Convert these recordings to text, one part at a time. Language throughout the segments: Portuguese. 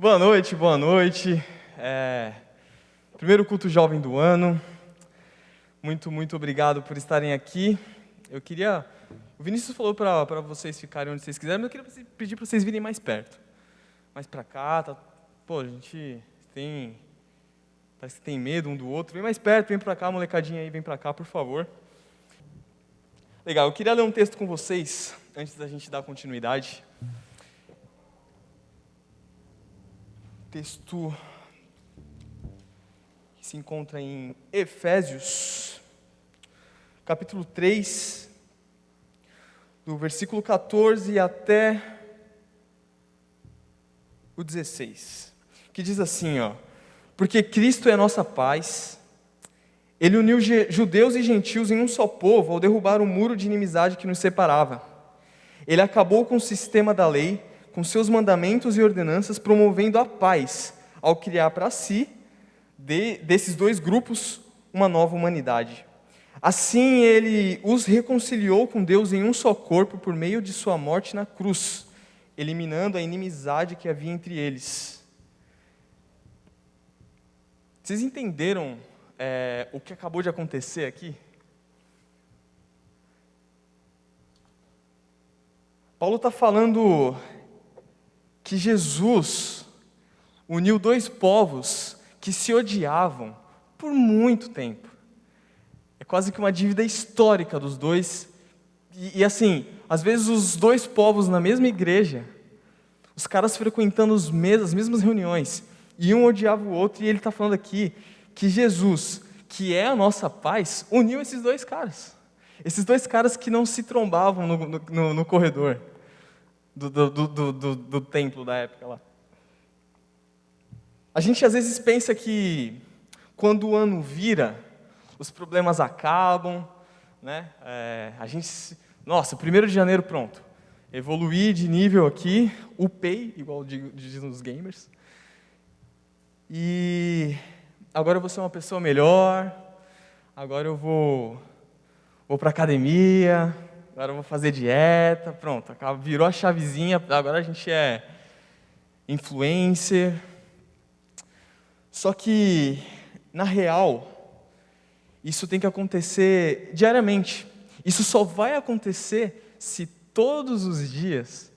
Boa noite, boa noite. Primeiro culto jovem do ano. Muito obrigado por estarem aqui. O Vinícius falou para vocês ficarem onde vocês quiserem, mas eu queria pedir para vocês virem mais perto. Mais para cá, tá? Pô, a gente parece que tem medo um do outro. Vem mais perto, vem para cá, molecadinha aí, vem para cá, por favor. Legal, eu queria ler um texto com vocês, antes da gente dar continuidade. Texto que se encontra em Efésios, capítulo 3, do versículo 14 até o 16, que diz assim, porque Cristo é a nossa paz, Ele uniu judeus e gentios em um só povo ao derrubar o muro de inimizade que nos separava. Ele acabou com o sistema da lei, com seus mandamentos e ordenanças, promovendo a paz, ao criar para si, desses dois grupos, uma nova humanidade. Assim, Ele os reconciliou com Deus em um só corpo, por meio de sua morte na cruz, eliminando a inimizade que havia entre eles. Vocês entenderam o que acabou de acontecer aqui? Paulo está falando que Jesus uniu dois povos que se odiavam por muito tempo. É quase que uma dívida histórica dos dois. E assim, às vezes os dois povos na mesma igreja, os caras frequentando as mesmas reuniões, e um odiava o outro, e ele está falando aqui que Jesus, que é a nossa paz, uniu esses dois caras. Esses dois caras que não se trombavam no corredor do templo da época lá. A gente às vezes pensa que quando o ano vira, os problemas acabam, né? Nossa, 1º de janeiro, pronto. Evoluí de nível aqui, upei, igual dizem os gamers. E agora eu vou ser uma pessoa melhor, agora eu vou para academia, agora eu vou fazer dieta, pronto, virou a chavezinha, agora a gente é influencer. Só que, na real, isso tem que acontecer diariamente. Isso só vai acontecer se todos os dias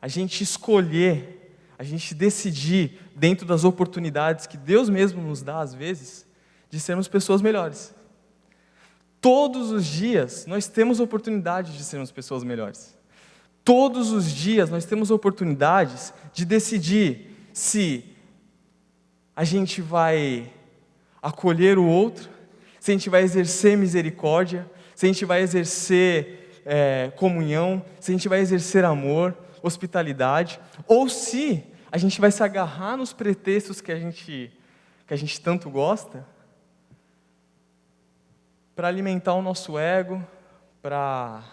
a gente escolher, a gente decidir, dentro das oportunidades que Deus mesmo nos dá às vezes, de sermos pessoas melhores. Todos os dias nós temos oportunidade de sermos pessoas melhores. Todos os dias nós temos oportunidades de decidir se a gente vai acolher o outro, se a gente vai exercer misericórdia, se a gente vai exercer comunhão, se a gente vai exercer amor, hospitalidade, ou se a gente vai se agarrar nos pretextos que a gente tanto gosta, para alimentar o nosso ego, para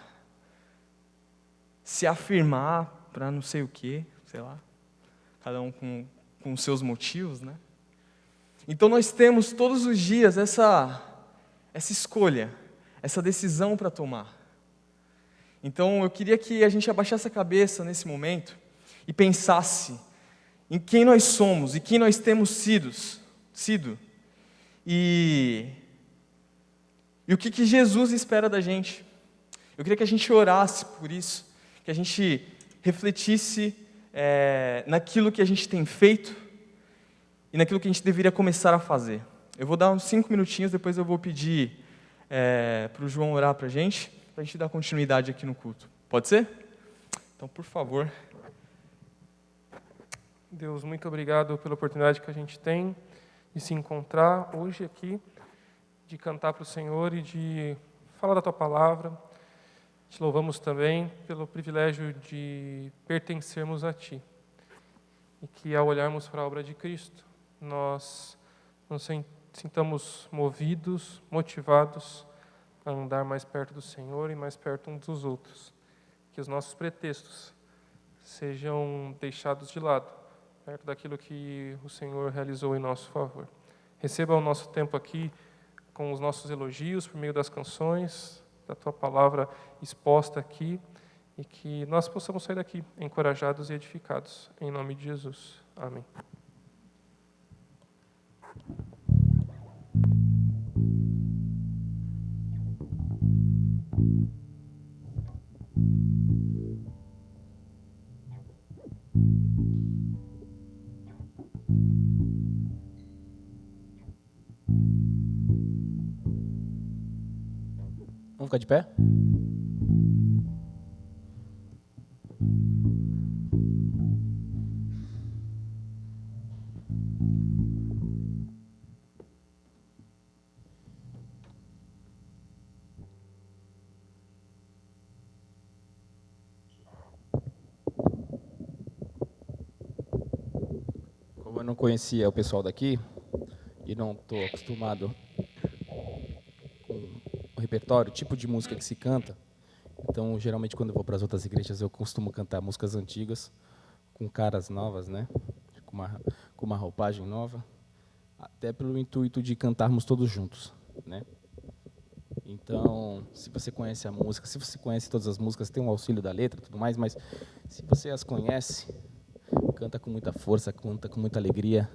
se afirmar, para não sei o quê, sei lá, cada um com os seus motivos, né? Então nós temos todos os dias essa escolha, essa decisão para tomar. Então eu queria que a gente abaixasse a cabeça nesse momento e pensasse em quem nós somos e quem nós temos sido e o que Jesus espera da gente. Eu queria que a gente orasse por isso, que a gente refletisse naquilo que a gente tem feito e naquilo que a gente deveria começar a fazer. Eu vou dar uns 5 minutinhos, depois eu vou pedir para o João orar para a gente dar continuidade aqui no culto. Pode ser? Então, por favor. Deus, muito obrigado pela oportunidade que a gente tem de se encontrar hoje aqui, de cantar para o Senhor e de falar da Tua Palavra. Te louvamos também pelo privilégio de pertencermos a Ti. E que ao olharmos para a obra de Cristo, nós nos sintamos movidos, motivados a andar mais perto do Senhor e mais perto uns dos outros. Que os nossos pretextos sejam deixados de lado, perto daquilo que o Senhor realizou em nosso favor. Receba o nosso tempo aqui com os nossos elogios por meio das canções, da Tua Palavra exposta aqui, e que nós possamos sair daqui encorajados e edificados, em nome de Jesus. Amém. Vamos ficar de pé? Como eu não conhecia o pessoal daqui e não estou acostumado com o repertório, o tipo de música que se canta, então geralmente quando eu vou para as outras igrejas eu costumo cantar músicas antigas com caras novas, né? Com uma roupagem nova, até pelo intuito de cantarmos todos juntos, né? Então, se você conhece a música, se você conhece todas as músicas, tem um auxílio da letra e tudo mais, mas se você as conhece, canta com muita força, canta com muita alegria.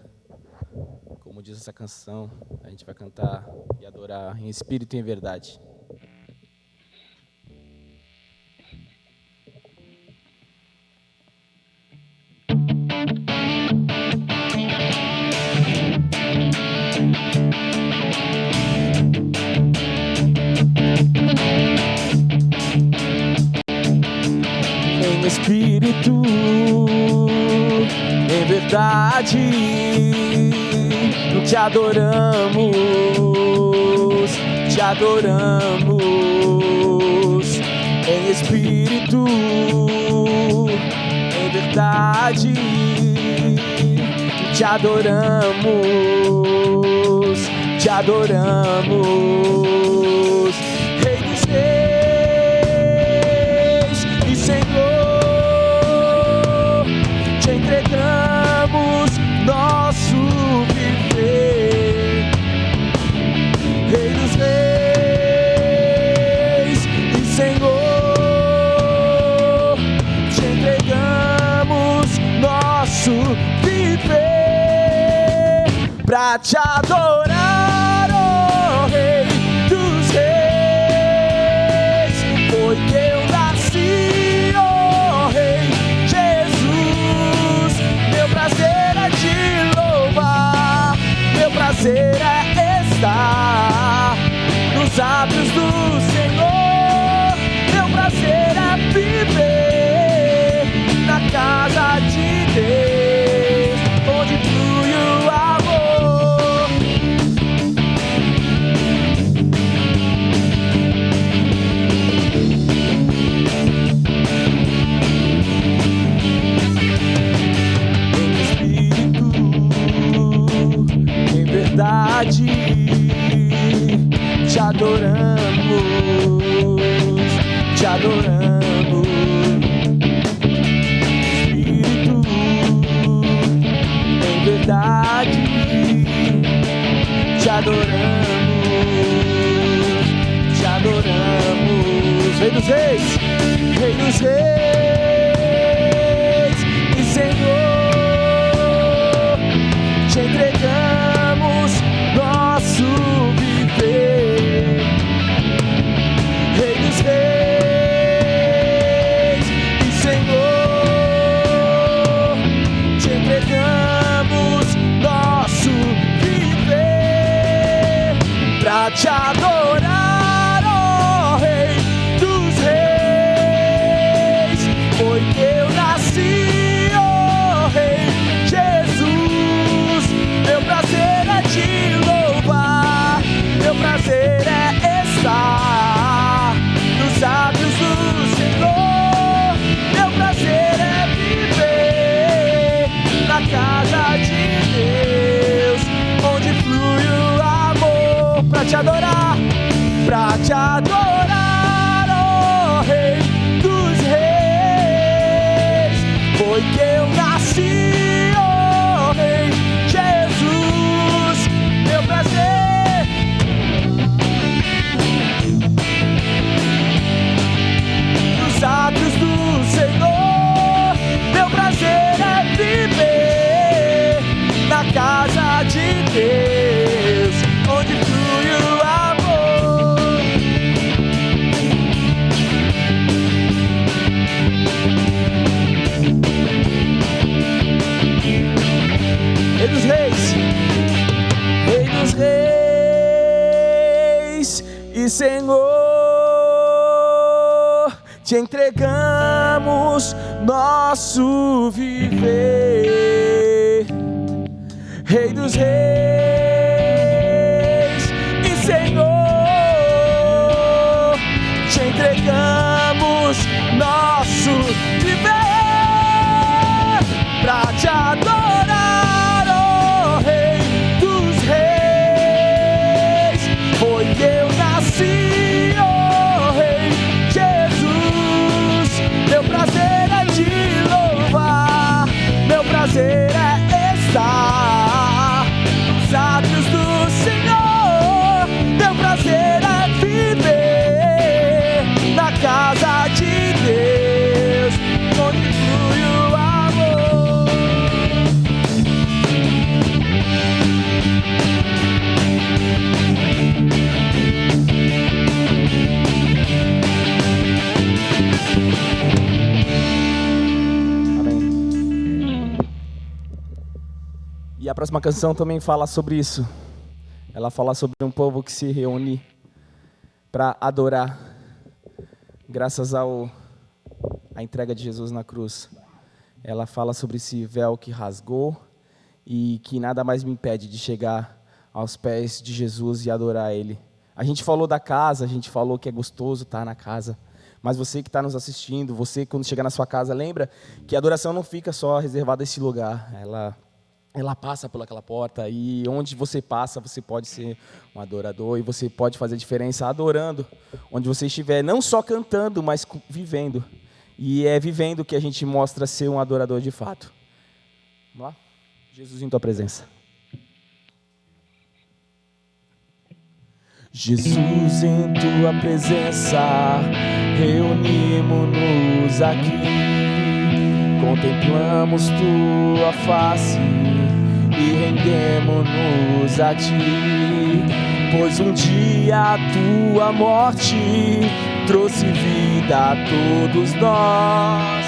Como diz essa canção, a gente vai cantar e adorar em espírito e em verdade. Em espírito, em verdade, te adoramos, te adoramos. Em espírito, em verdade, te adoramos, te adoramos. Rei dos reis e Senhor, te entregamos nosso viver. Rei dos reis e Senhor, te entregamos nosso viver pra te adorar, ó Rei dos reis. Foi que eu nasci, ó Rei Jesus. Meu prazer é te louvar, meu prazer é estar nos átrios do Senhor. Meu prazer é viver na casa de Deus, onde flui o amor. Em espírito, em verdade, te adoramos, te adoramos. Espírito, em verdade, te adoramos, te adoramos. Rei dos reis, Rei dos reis e Senhor, te entregamos nosso viver. Rei dos reis e Senhor, te entregamos nosso viver pra te adorar, ó Rei dos reis. Foi que eu nasci, ó Rei Jesus. Meu te entregamos nosso viver, Rei dos Reis e Senhor, te entregamos nosso viver pra te adorar, ó Rei dos Reis. Foi que eu nasci, ó Rei Jesus. Meu prazer é te louvar, meu prazer é estar nos átrios do Senhor. Meu prazer é viver na casa de Deus, onde flui o amor. Amém. E a próxima canção também fala sobre isso. Ela fala sobre um povo que se reúne para adorar, graças à entrega de Jesus na cruz. Ela fala sobre esse véu que rasgou e que nada mais me impede de chegar aos pés de Jesus e adorar Ele. A gente falou da casa, a gente falou que é gostoso estar na casa, mas você que está nos assistindo, você quando chegar na sua casa, lembra que a adoração não fica só reservada a esse lugar, ela passa por aquela porta, e onde você passa, você pode ser um adorador, e você pode fazer diferença adorando, onde você estiver, não só cantando, mas vivendo. E é vivendo que a gente mostra ser um adorador de fato. Vamos lá? Jesus em tua presença. Jesus em tua presença, reunimos-nos aqui, contemplamos tua face e rendemos-nos a ti, pois um dia a tua morte trouxe vida a todos nós.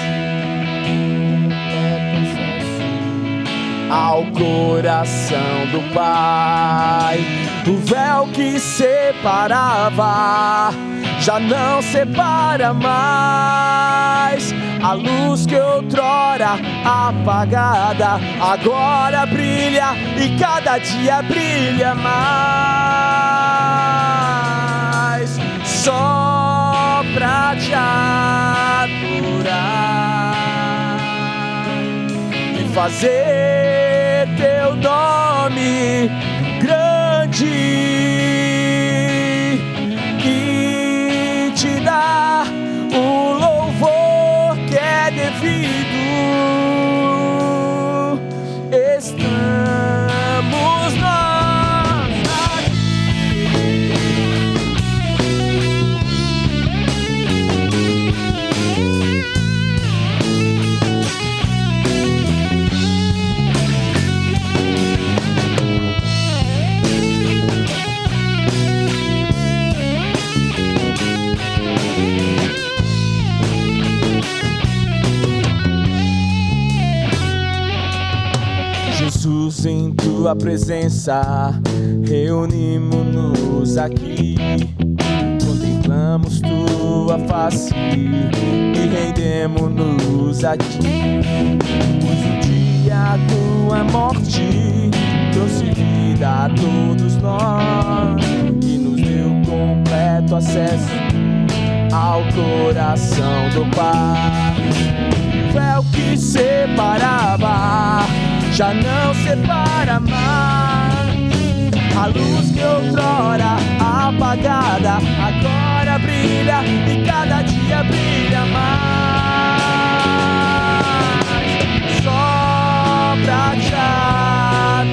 Ao coração do Pai, o véu que separava já não separa mais. A luz que outrora apagada agora brilha e cada dia brilha mais. Só pra te adorar e fazer teu nome grande e te dar o louvor que é devido. Estamos nós aqui. Jesus, em tua presença, reunimos-nos aqui, contemplamos tua face e rendemos-nos a ti, pois um dia a tua morte trouxe vida a todos nós e nos deu completo acesso ao coração do Pai. O véu que separava já não separa mais. A luz que outrora apagada agora brilha e cada dia brilha mais. Só pra te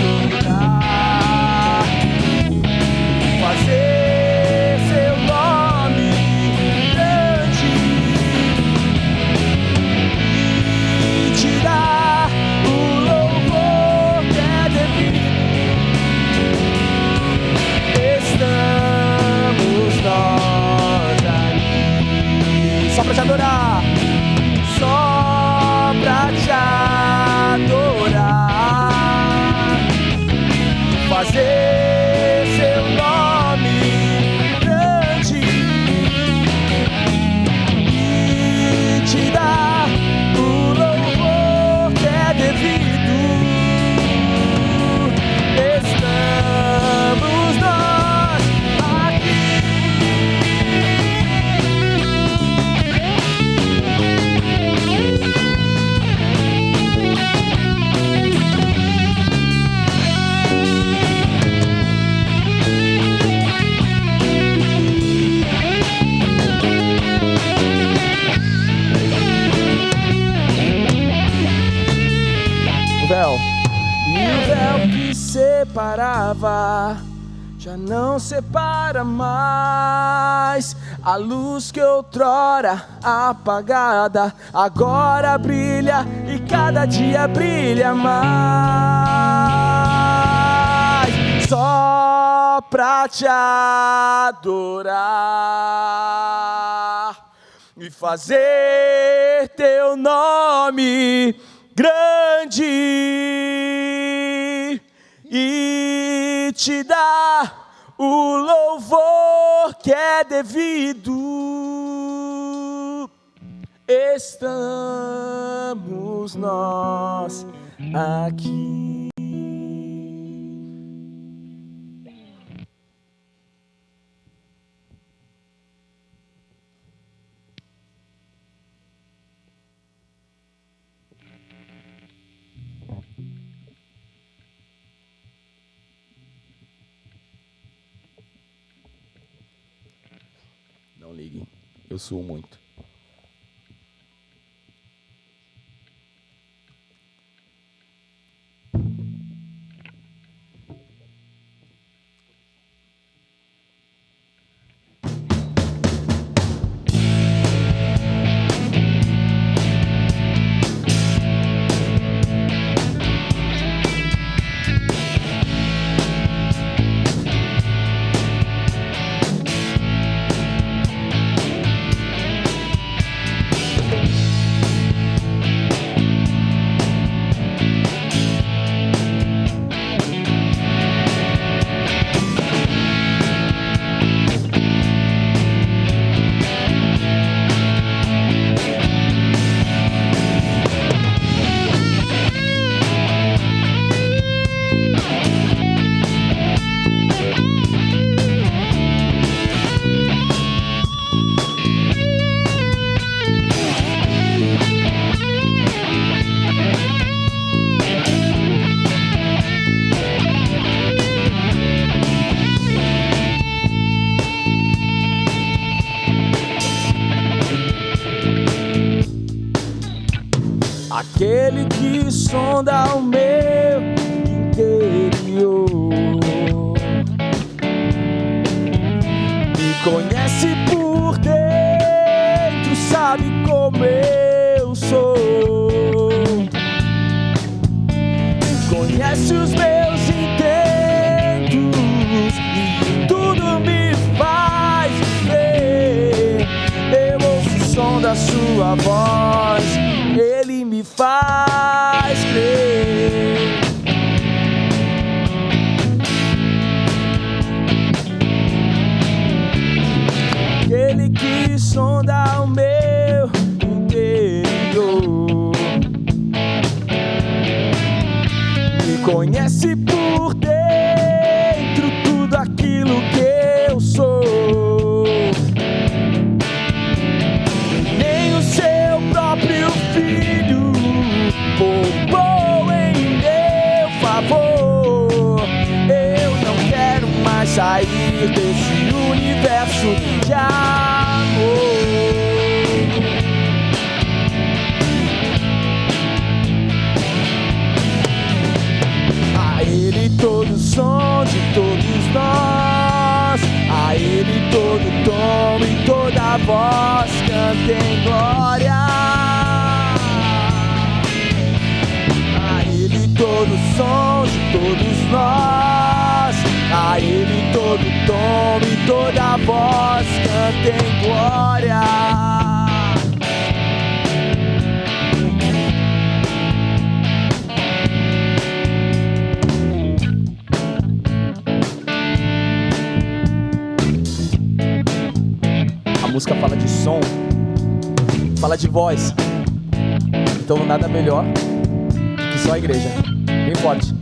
adorar, fazer seu nome grande e te dar o louvor que é devido. Estamos nós aqui. separava já não separa mais. A luz que outrora apagada agora brilha e cada dia brilha mais. Só pra te adorar e fazer teu nome grande e te dar o louvor que é devido. Estamos nós aqui. Não liguem, eu suo muito. Aquele que sonda o meu interior, me conhece por dentro, sabe como eu sou, conhece os meus intentos e tudo me faz ver. Eu ouço o som da sua voz, Ele me faz crer. Aquele que sonda o meu interior, me conhece por dentro, tudo aquilo que eu sou. Nem o seu próprio Filho poupou em meu favor. Eu não quero mais sair desse universo de amor. A Ele todo som de todos nós, a Ele todo tom e toda voz cantem glória. A Ele todo som de todos nós, a Ele todo tom e toda voz cantem glória. A música fala de som, fala de voz. Então nada melhor que só a igreja. Bem forte.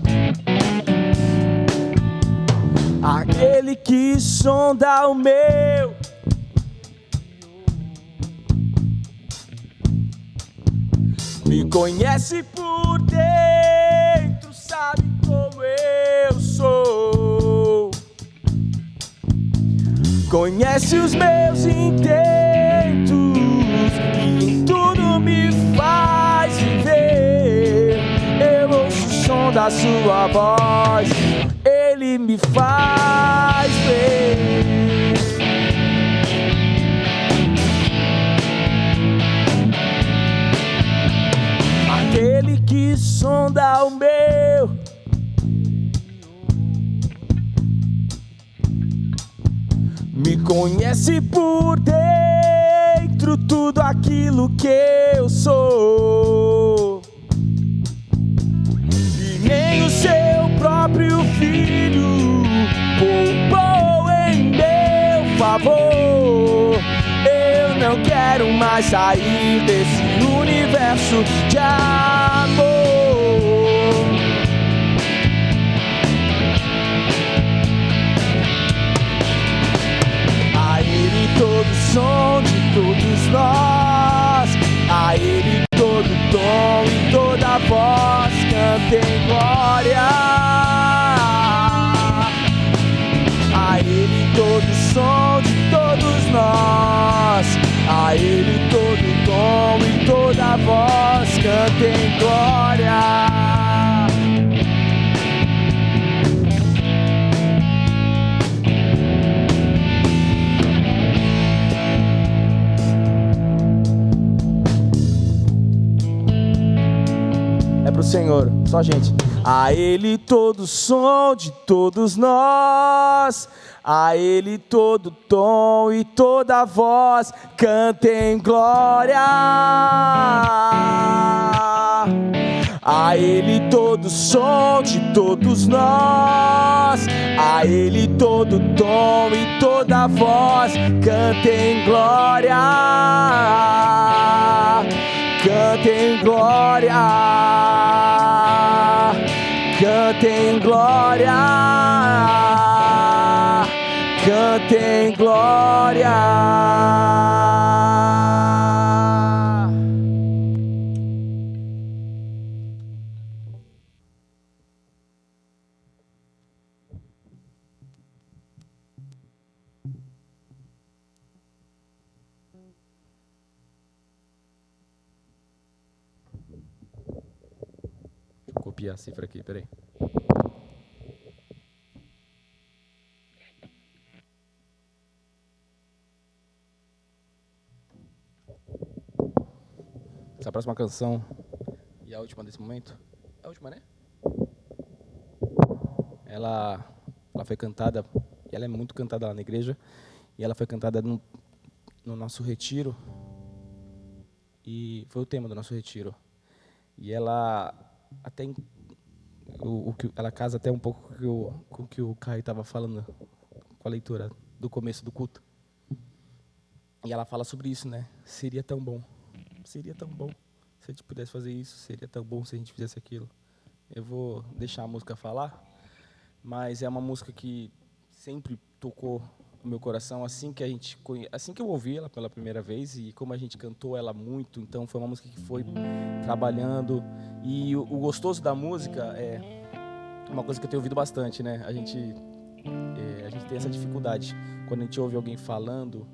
Aquele que sonda o meu, me conhece por dentro, sabe como eu sou, conhece os meus intentos e em tudo me faz viver. Eu ouço o som da sua voz, faz bem. Aquele que sonda o meu, me conhece por dentro, tudo aquilo que eu sou. E nem o seu próprio filho poupou em meu favor. Eu não quero mais sair desse universo de amor. A Ele todo som de todos nós, a Ele todo tom e toda voz cantem glória. A Ele todo som de todos nós, a Ele todo tom e toda voz cantem glória. É pro Senhor, só a gente. A Ele todo som de todos nós, a Ele todo tom e toda voz cantem glória. A Ele todo som de todos nós, a Ele todo tom e toda voz cantem glória. Cantem glória, cantem glória, cantem glória. Vou copiar a cifra aqui, peraí. Essa próxima canção e a última desse momento, é a última, né? Ela foi cantada, e ela é muito cantada lá na igreja, e ela foi cantada no nosso retiro, e foi o tema do nosso retiro. E ela até ela casa até um pouco com o que o Caio estava falando com a leitura do começo do culto. E ela fala sobre isso, né? Seria tão bom se a gente pudesse fazer isso, seria tão bom se a gente fizesse aquilo. Eu vou deixar a música falar, mas é uma música que sempre tocou no meu coração assim que eu ouvi ela pela primeira vez, e como a gente cantou ela muito, então foi uma música que foi trabalhando. E o gostoso da música é uma coisa que eu tenho ouvido bastante, né? A gente tem essa dificuldade quando a gente ouve alguém falando.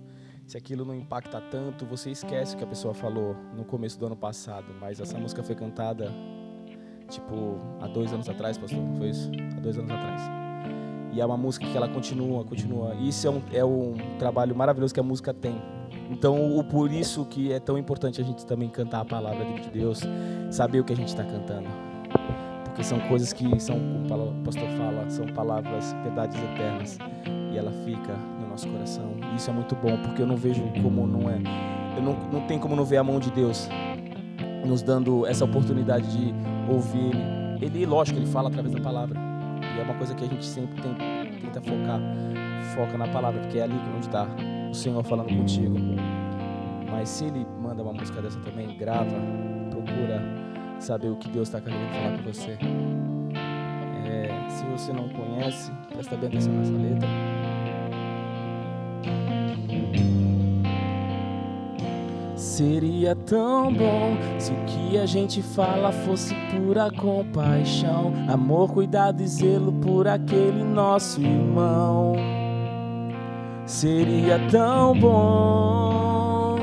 Se aquilo não impacta tanto, você esquece o que a pessoa falou no começo do ano passado. Mas essa música foi cantada, tipo, há 2 anos atrás, pastor? Foi isso? Há 2 anos atrás. E é uma música que ela continua. E isso é um trabalho maravilhoso que a música tem. Então, por isso que é tão importante a gente também cantar a palavra de Deus, saber o que a gente está cantando. Porque são coisas que são, como o pastor fala, são palavras, verdades eternas. E ela fica no nosso coração. E isso é muito bom, porque eu não vejo como não é. Não tem como não ver a mão de Deus nos dando essa oportunidade de ouvir Ele. Ele, lógico, Ele fala através da palavra. E é uma coisa que a gente sempre tenta foca na palavra, porque é ali onde está o Senhor falando contigo. Mas se Ele manda uma música dessa também, grava, procura saber o que Deus está querendo falar com você. Se você não conhece, presta bem atenção nessa letra. Seria tão bom se o que a gente fala fosse pura compaixão, amor, cuidado e zelo por aquele nosso irmão. Seria tão bom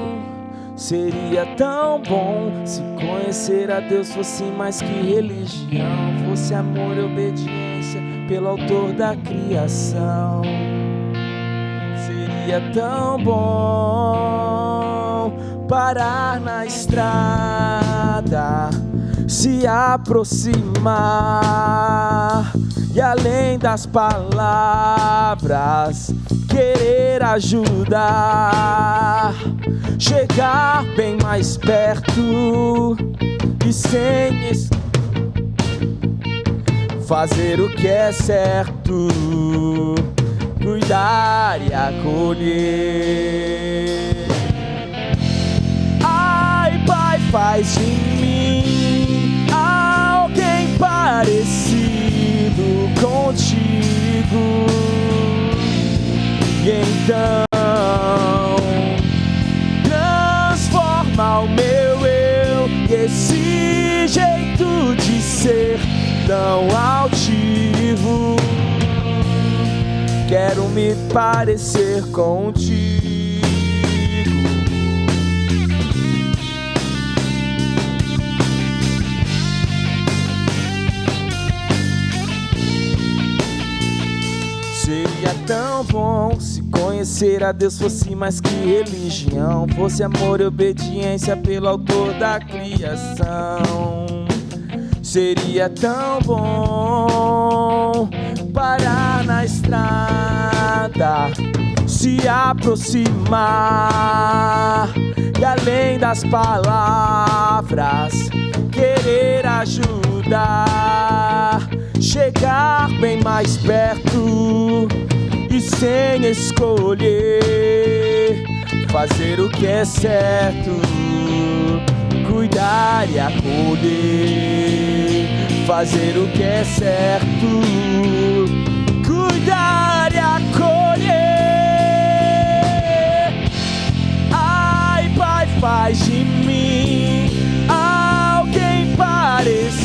se conhecer a Deus fosse mais que religião, fosse amor e obediência pelo autor da criação. Seria tão bom parar na estrada, se aproximar e além das palavras querer ajudar, chegar bem mais perto e sem fazer o que é certo, cuidar e acolher. Ai, Pai, faz de mim alguém parecido contigo, e então transforma o meu eu e esse jeito de ser tão altivo. Quero me parecer contigo. Seria tão bom se conhecer a Deus fosse mais que religião, fosse amor e obediência pelo autor da criação. Seria tão bom parar na estrada, se aproximar e além das palavras querer ajudar, chegar bem mais perto e sem escolher, fazer o que é certo, cuidar e acolher, fazer o que é certo, cuidar e acolher. Ai, Pai, faz de mim alguém parecido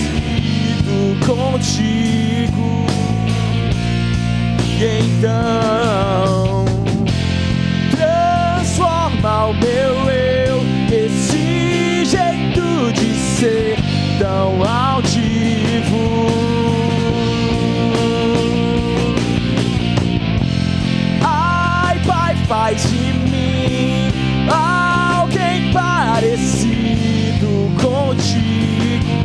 contigo, e então transforma o meu eu, esse jeito de ser tão altivo. Ai, Pai, faz de mim alguém parecido contigo,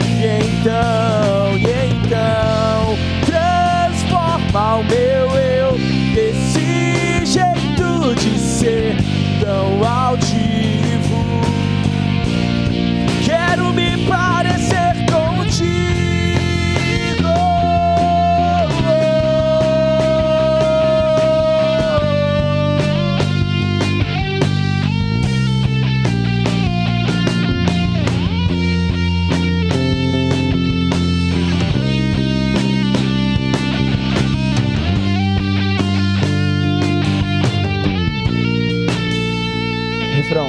e então transforma o meu eu, esse jeito de ser tão altivo. Quero me parecer contigo. Refrão.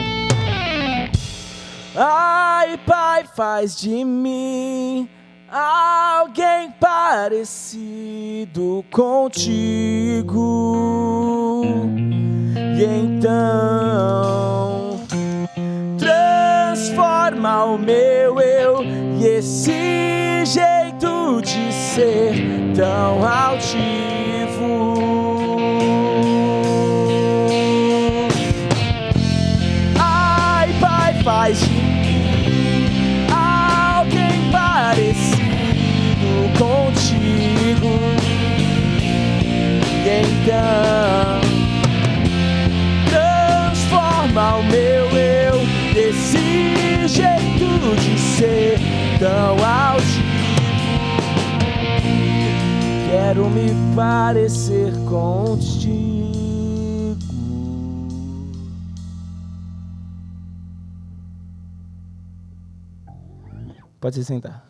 Ai, Pai, faz de mim alguém parecido contigo, e então transforma o meu eu e esse jeito de ser tão altivo. Ai, Pai, faz de mim alguém parecido contigo, e então transforma o meu eu desse jeito de ser tão altivo. Quero me parecer contigo. Pode se sentar.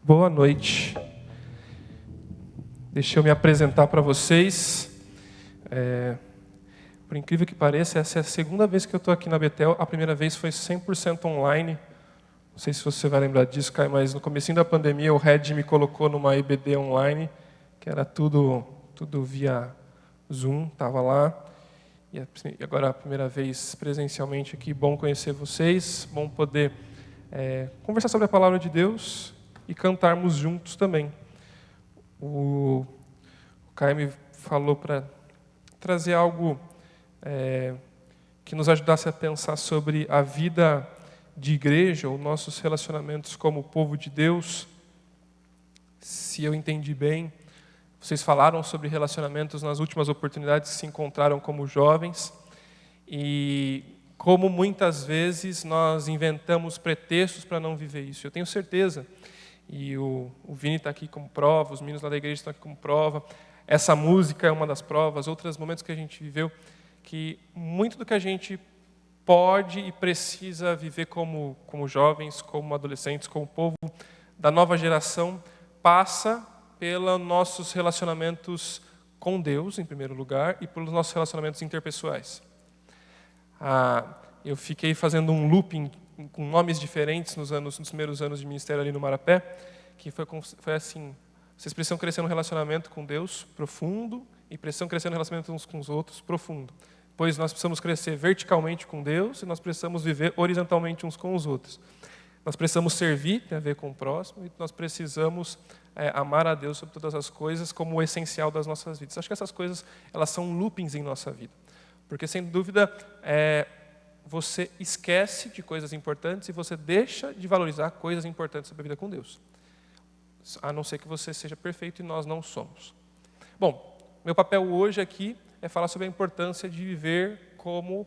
Boa noite. Deixa eu me apresentar para vocês. Por incrível que pareça, essa é a segunda vez que eu estou aqui na Betel. A primeira vez foi 100% online, Não sei se você vai lembrar disso, Caio, mas no comecinho da pandemia o Red me colocou numa EBD online, que era tudo via Zoom, estava lá. E agora a primeira vez presencialmente aqui, bom conhecer vocês, bom poder conversar sobre a palavra de Deus e cantarmos juntos também. O Caio me falou para trazer algo que nos ajudasse a pensar sobre a vida de igreja, ou nossos relacionamentos como povo de Deus. Se eu entendi bem, vocês falaram sobre relacionamentos nas últimas oportunidades que se encontraram como jovens, e como muitas vezes nós inventamos pretextos para não viver isso. Eu tenho certeza, e o Vini está aqui como prova, os meninos lá da igreja estão aqui como prova, essa música é uma das provas, outros momentos que a gente viveu, que muito do que a gente pode e precisa viver como jovens, como adolescentes, como povo da nova geração, passa pelos nossos relacionamentos com Deus, em primeiro lugar, e pelos nossos relacionamentos interpessoais. Eu fiquei fazendo um looping com nomes diferentes nos primeiros anos de ministério ali no Marapé, que foi assim: vocês precisam crescer no relacionamento com Deus profundo e precisam crescer no relacionamento uns com os outros profundo. Pois nós precisamos crescer verticalmente com Deus e nós precisamos viver horizontalmente uns com os outros. Nós precisamos servir, tem a ver com o próximo, e nós precisamos amar a Deus sobre todas as coisas como o essencial das nossas vidas. Acho que essas coisas, elas são loopings em nossa vida. Porque, sem dúvida, você esquece de coisas importantes e você deixa de valorizar coisas importantes sobre a vida com Deus. A não ser que você seja perfeito, e nós não somos. Bom, meu papel hoje aqui é falar sobre a importância de viver como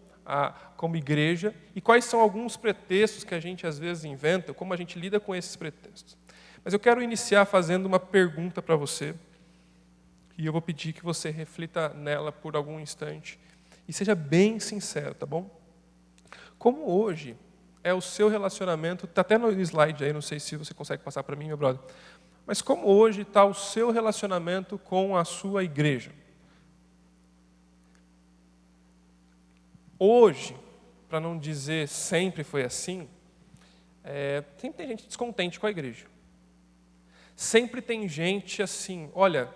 igreja e quais são alguns pretextos que a gente às vezes inventa, como a gente lida com esses pretextos. Mas eu quero iniciar fazendo uma pergunta para você, e eu vou pedir que você reflita nela por algum instante e seja bem sincero, tá bom? Como hoje é o seu relacionamento, está até no slide aí, não sei se você consegue passar para mim, meu brother, mas como hoje está o seu relacionamento com a sua igreja? Hoje, para não dizer sempre foi assim, sempre tem gente descontente com a igreja. Sempre tem gente assim, olha,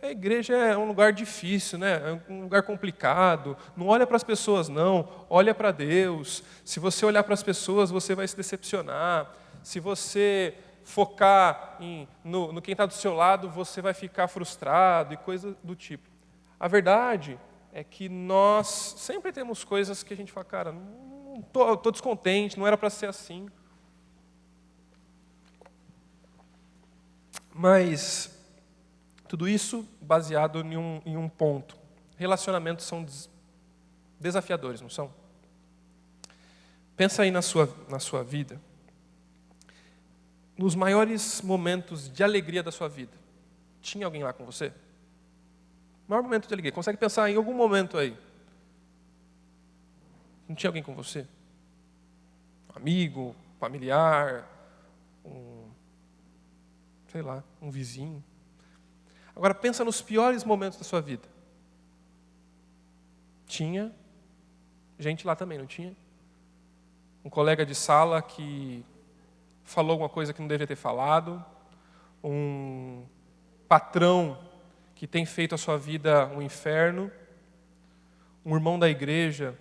a igreja é um lugar difícil, né? É um lugar complicado, não olha para as pessoas não, olha para Deus. Se você olhar para as pessoas, você vai se decepcionar. Se você focar no quem está do seu lado, você vai ficar frustrado e coisa do tipo. A verdade é que nós sempre temos coisas que a gente fala, cara, estou descontente, não era para ser assim. Mas tudo isso baseado em um ponto. Relacionamentos são desafiadores, não são? Pensa aí na sua vida. Nos maiores momentos de alegria da sua vida, tinha alguém lá com você? O maior momento de alegria. Consegue pensar em algum momento aí? Não tinha alguém com você? Um amigo, familiar, um vizinho. Agora pensa nos piores momentos da sua vida. Tinha gente lá também, não tinha? Um colega de sala que falou alguma coisa que não deveria ter falado, um patrão que tem feito a sua vida um inferno, um irmão da igreja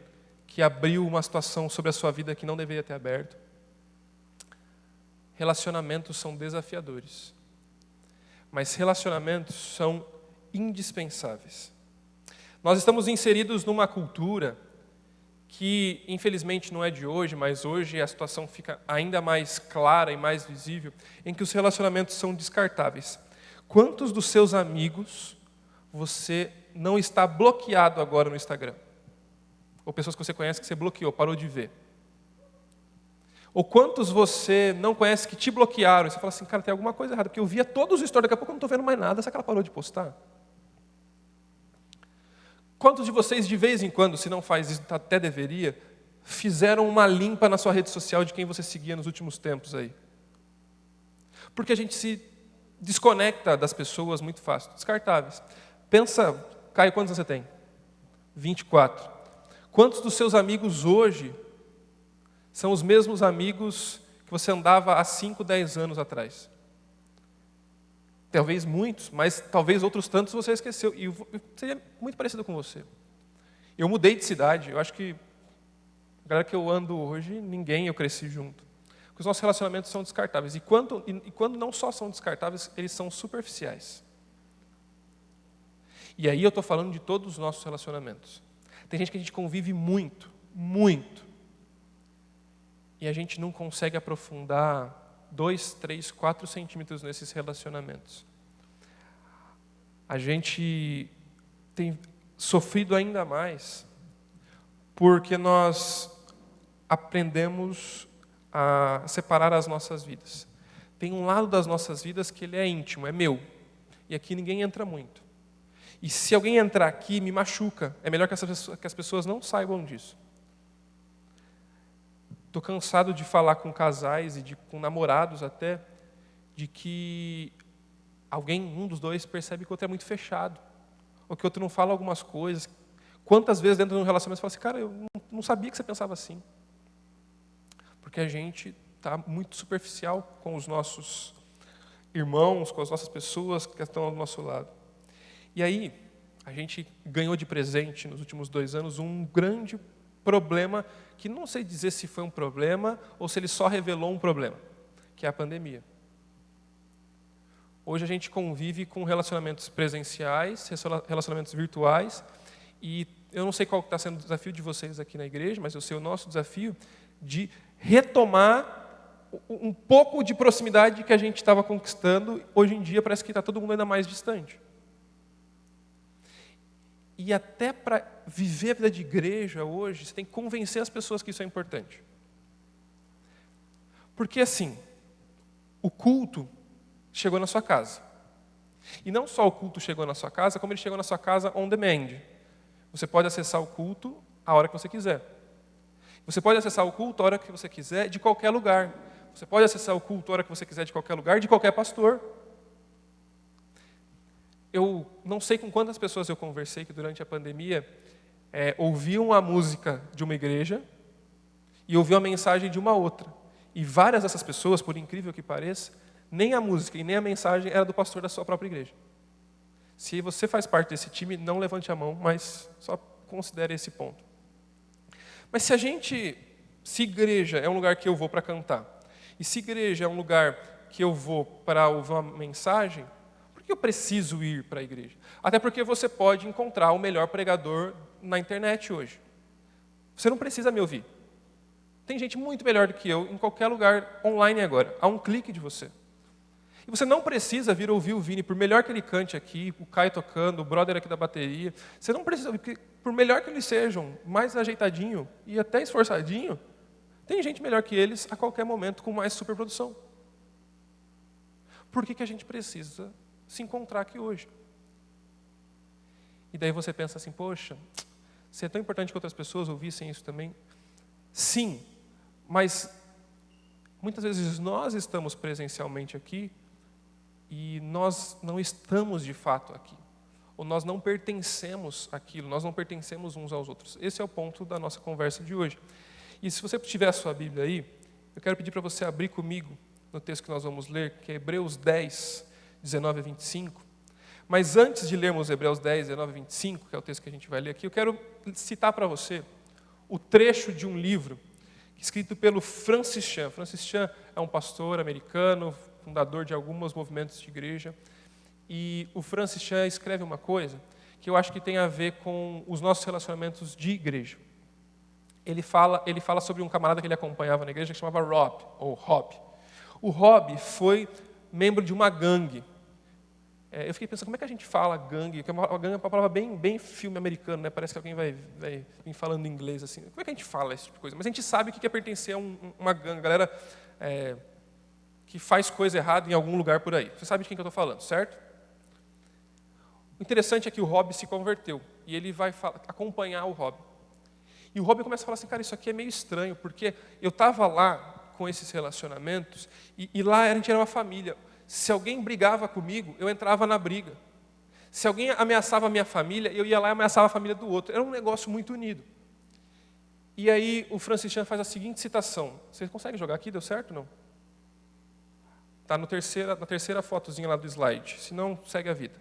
que abriu uma situação sobre a sua vida que não deveria ter aberto. Relacionamentos são desafiadores, mas relacionamentos são indispensáveis. Nós estamos inseridos numa cultura que, infelizmente, não é de hoje, mas hoje a situação fica ainda mais clara e mais visível, em que os relacionamentos são descartáveis. Quantos dos seus amigos você não está bloqueado agora no Instagram? Ou pessoas que você conhece que você bloqueou, parou de ver? Ou quantos você não conhece que te bloquearam? E você fala assim, cara, tem alguma coisa errada, porque eu via todos os stories, daqui a pouco eu não estou vendo mais nada, será que ela parou de postar? Quantos de vocês, de vez em quando, se não faz isso, até deveria, fizeram uma limpa na sua rede social de quem você seguia nos últimos tempos aí? Porque a gente se desconecta das pessoas muito fácil, descartáveis. Pensa, Caio, quantos você tem? 24. Quantos dos seus amigos hoje são os mesmos amigos que você andava há 5, 10 anos atrás. Talvez muitos, mas talvez outros tantos você esqueceu. E eu seria muito parecido com você. Eu mudei de cidade, eu acho que a galera que eu ando hoje, ninguém eu cresci junto. Porque os nossos relacionamentos são descartáveis. E quando não só são descartáveis, eles são superficiais. E aí eu estou falando de todos os nossos relacionamentos. Tem gente que a gente convive muito, muito. E a gente não consegue aprofundar 2, 3, 4 centímetros nesses relacionamentos. A gente tem sofrido ainda mais porque nós aprendemos a separar as nossas vidas. Tem um lado das nossas vidas que ele é íntimo, é meu. E aqui ninguém entra muito. E se alguém entrar aqui, me machuca. É melhor que as pessoas não saibam disso. Estou cansado de falar com casais e com namorados até, de que um dos dois, percebe que o outro é muito fechado. Ou que o outro não fala algumas coisas. Quantas vezes dentro de um relacionamento você fala assim, cara, eu não sabia que você pensava assim. Porque a gente está muito superficial com os nossos irmãos, com as nossas pessoas que estão ao nosso lado. E aí, a gente ganhou de presente nos últimos 2 anos um grande problema, que não sei dizer se foi um problema ou se ele só revelou um problema, que é a pandemia. Hoje a gente convive com relacionamentos presenciais, relacionamentos virtuais, e eu não sei qual está sendo o desafio de vocês aqui na igreja, mas eu sei o nosso desafio de retomar um pouco de proximidade que a gente estava conquistando. Hoje em dia parece que está todo mundo ainda mais distante. E até para viver a vida de igreja hoje, você tem que convencer as pessoas que isso é importante. Porque assim, o culto chegou na sua casa. E não só o culto chegou na sua casa, como ele chegou na sua casa on demand. Você pode acessar o culto a hora que você quiser. Você pode acessar o culto a hora que você quiser, de qualquer lugar. Você pode acessar o culto a hora que você quiser, de qualquer lugar, de qualquer pastor. Eu não sei com quantas pessoas eu conversei que durante a pandemia ouviam a música de uma igreja e ouviam a mensagem de uma outra. E várias dessas pessoas, por incrível que pareça, nem a música e nem a mensagem era do pastor da sua própria igreja. Se você faz parte desse time, não levante a mão, mas só considere esse ponto. Mas se igreja é um lugar que eu vou para cantar, e se igreja é um lugar que eu vou para ouvir uma mensagem, por que eu preciso ir para a igreja? Até porque você pode encontrar o melhor pregador na internet hoje. Você não precisa me ouvir. Tem gente muito melhor do que eu em qualquer lugar online agora, a um clique de você. E você não precisa vir ouvir o Vini, por melhor que ele cante aqui, o Caio tocando, o brother aqui da bateria. Você não precisa, porque por melhor que eles sejam, mais ajeitadinho e até esforçadinho, tem gente melhor que eles a qualquer momento com mais superprodução. Por que a gente precisa se encontrar aqui hoje? E daí você pensa assim, poxa, se é tão importante que outras pessoas ouvissem isso também. Sim, mas muitas vezes nós estamos presencialmente aqui e nós não estamos de fato aqui. Ou nós não pertencemos àquilo, nós não pertencemos uns aos outros. Esse é o ponto da nossa conversa de hoje. E se você tiver a sua Bíblia aí, eu quero pedir para você abrir comigo no texto que nós vamos ler, que é Hebreus 10, 19 a 25. Mas antes de lermos Hebreus 10, 19 a 25, que é o texto que a gente vai ler aqui, eu quero citar para você o trecho de um livro escrito pelo Francis Chan. Francis Chan é um pastor americano, fundador de alguns movimentos de igreja. E o Francis Chan escreve uma coisa que eu acho que tem a ver com os nossos relacionamentos de igreja. Ele fala sobre um camarada que ele acompanhava na igreja que chamava Rob, ou Rob. O Rob foi membro de uma gangue. Eu fiquei pensando, como é que a gente fala gangue? Porque a gangue é uma palavra bem filme americano, né? Parece que alguém vai vir falando inglês assim. Como é que a gente fala esse tipo de coisa? Mas a gente sabe o que é pertencer a uma gangue, galera que faz coisa errada em algum lugar por aí. Você sabe de quem que eu estou falando, certo? O interessante é que o Rob se converteu e ele vai acompanhar o Rob. E o Rob começa a falar assim, cara, isso aqui é meio estranho, porque eu estava lá com esses relacionamentos e lá a gente era uma família. Se alguém brigava comigo, eu entrava na briga. Se alguém ameaçava a minha família, eu ia lá e ameaçava a família do outro. Era um negócio muito unido. E aí o Francis Chan faz a seguinte citação. Vocês conseguem jogar aqui? Deu certo ou não? Está na terceira fotozinha lá do slide. Se não, segue a vida.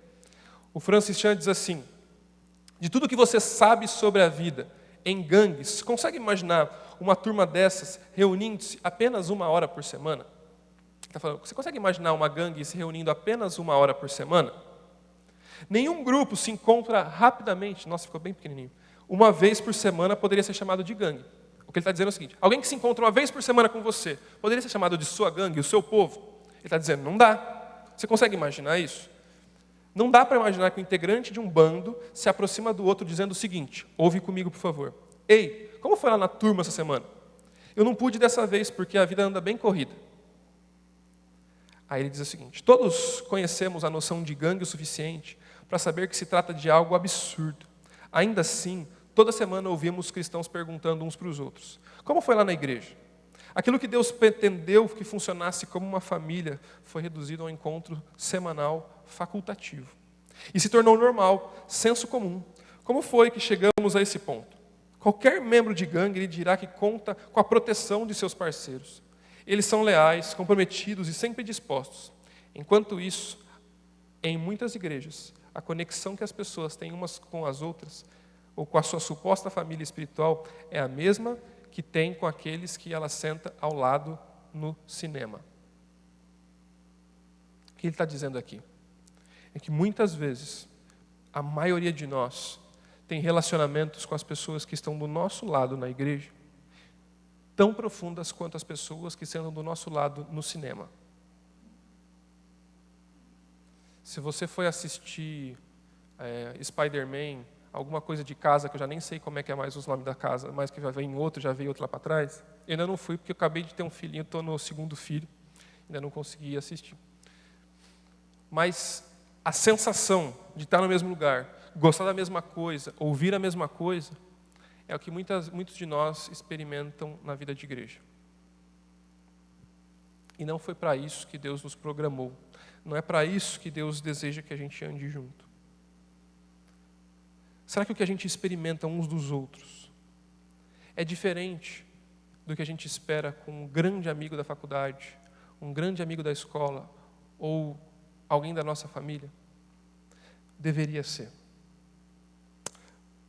O Francis Chan diz assim: de tudo que você sabe sobre a vida em gangues, consegue imaginar uma turma dessas reunindo-se apenas 1 hora por semana? Tá falando, você consegue imaginar uma gangue se reunindo apenas 1 hora por semana? Nenhum grupo se encontra rapidamente, nossa, ficou bem pequenininho, 1 vez por semana poderia ser chamado de gangue. O que ele está dizendo é o seguinte: alguém que se encontra 1 vez por semana com você, poderia ser chamado de sua gangue, o seu povo? Ele está dizendo, não dá. Você consegue imaginar isso? Não dá para imaginar que o integrante de um bando se aproxima do outro dizendo o seguinte: ouve comigo, por favor. Ei, como foi lá na turma essa semana? Eu não pude dessa vez porque a vida anda bem corrida. Aí ele diz o seguinte: todos conhecemos a noção de gangue o suficiente para saber que se trata de algo absurdo. Ainda assim, toda semana ouvimos cristãos perguntando uns para os outros: como foi lá na igreja? Aquilo que Deus pretendeu que funcionasse como uma família foi reduzido a um encontro semanal facultativo. E se tornou normal, senso comum. Como foi que chegamos a esse ponto? Qualquer membro de gangue lhe dirá que conta com a proteção de seus parceiros. Eles são leais, comprometidos e sempre dispostos. Enquanto isso, em muitas igrejas, a conexão que as pessoas têm umas com as outras, ou com a sua suposta família espiritual, é a mesma que tem com aqueles que ela senta ao lado no cinema. O que ele está dizendo aqui? É que muitas vezes, a maioria de nós tem relacionamentos com as pessoas que estão do nosso lado na igreja, tão profundas quanto as pessoas que sentam do nosso lado no cinema. Se você foi assistir Spider-Man, alguma coisa de casa, que eu já nem sei como é que é mais os nomes da casa, mas que já veio outro lá para trás, eu ainda não fui, porque eu acabei de ter um filhinho, estou no 2º filho, ainda não consegui assistir. Mas a sensação de estar no mesmo lugar, gostar da mesma coisa, ouvir a mesma coisa, é o que muitos de nós experimentam na vida de igreja. E não foi para isso que Deus nos programou. Não é para isso que Deus deseja que a gente ande junto. Será que o que a gente experimenta uns dos outros é diferente do que a gente espera com um grande amigo da faculdade, um grande amigo da escola ou alguém da nossa família? Deveria ser.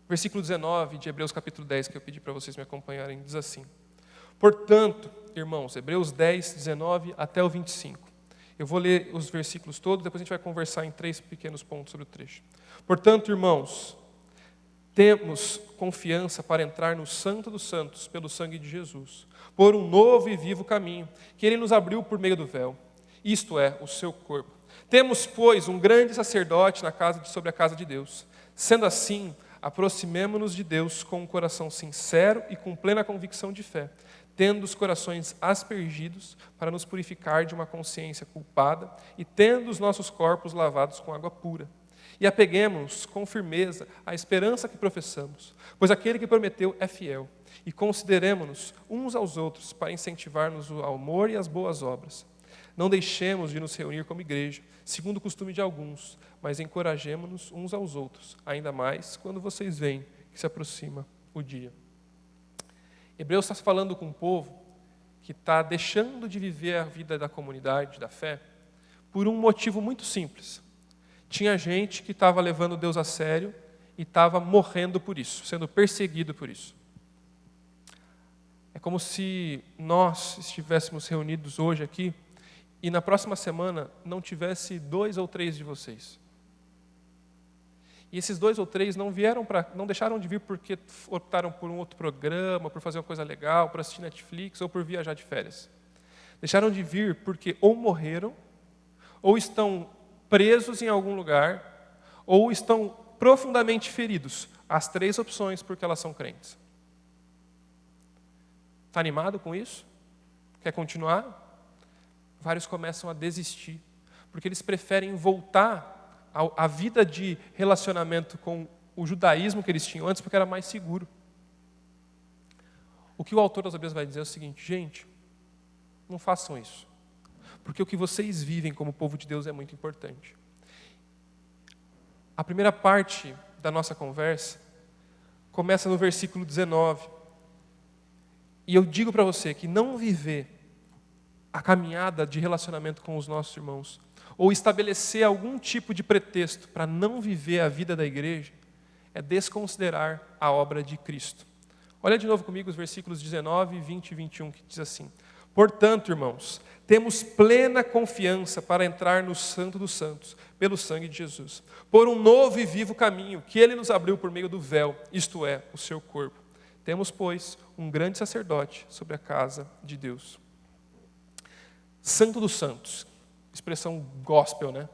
Versículo 19 de Hebreus capítulo 10, que eu pedi para vocês me acompanharem, diz assim: portanto, irmãos, Hebreus 10, 19 até o 25. Eu vou ler os versículos todos, depois a gente vai conversar em 3 pequenos pontos sobre o trecho. Portanto, irmãos, temos confiança para entrar no Santo dos Santos pelo sangue de Jesus, por um novo e vivo caminho, que Ele nos abriu por meio do véu, isto é, o seu corpo. Temos, pois, um grande sacerdote sobre a casa de Deus. Sendo assim, aproximemo-nos de Deus com um coração sincero e com plena convicção de fé, tendo os corações aspergidos para nos purificar de uma consciência culpada e tendo os nossos corpos lavados com água pura. E apeguemos-nos com firmeza à esperança que professamos, pois aquele que prometeu é fiel. E consideremo-nos uns aos outros para incentivar-nos ao amor e às boas obras. Não deixemos de nos reunir como igreja, segundo o costume de alguns, mas encorajemo-nos uns aos outros, ainda mais quando vocês veem que se aproxima o dia. Hebreus está falando com um povo que está deixando de viver a vida da comunidade, da fé, por um motivo muito simples. Tinha gente que estava levando Deus a sério e estava morrendo por isso, sendo perseguido por isso. É como se nós estivéssemos reunidos hoje aqui e na próxima semana não tivesse 2 ou 3 de vocês. E esses 2 ou 3 não deixaram de vir porque optaram por um outro programa, por fazer uma coisa legal, por assistir Netflix ou por viajar de férias. Deixaram de vir porque ou morreram, ou estão presos em algum lugar, ou estão profundamente feridos. As 3 opções porque elas são crentes. Está animado com isso? Quer continuar? Vários começam a desistir, porque eles preferem voltar à vida de relacionamento com o judaísmo que eles tinham antes, porque era mais seguro. O que o autor das Hebreus vai dizer é o seguinte: gente, não façam isso, porque o que vocês vivem como povo de Deus é muito importante. A primeira parte da nossa conversa começa no versículo 19, E eu digo para você que não viver a caminhada de relacionamento com os nossos irmãos, ou estabelecer algum tipo de pretexto para não viver a vida da igreja, é desconsiderar a obra de Cristo. Olha de novo comigo os versículos 19, 20 e 21, que diz assim: portanto, irmãos, temos plena confiança para entrar no Santo dos Santos, pelo sangue de Jesus, por um novo e vivo caminho que Ele nos abriu por meio do véu, isto é, o seu corpo. Temos, pois, um grande sacerdote sobre a casa de Deus. Santo dos Santos, expressão gospel, né?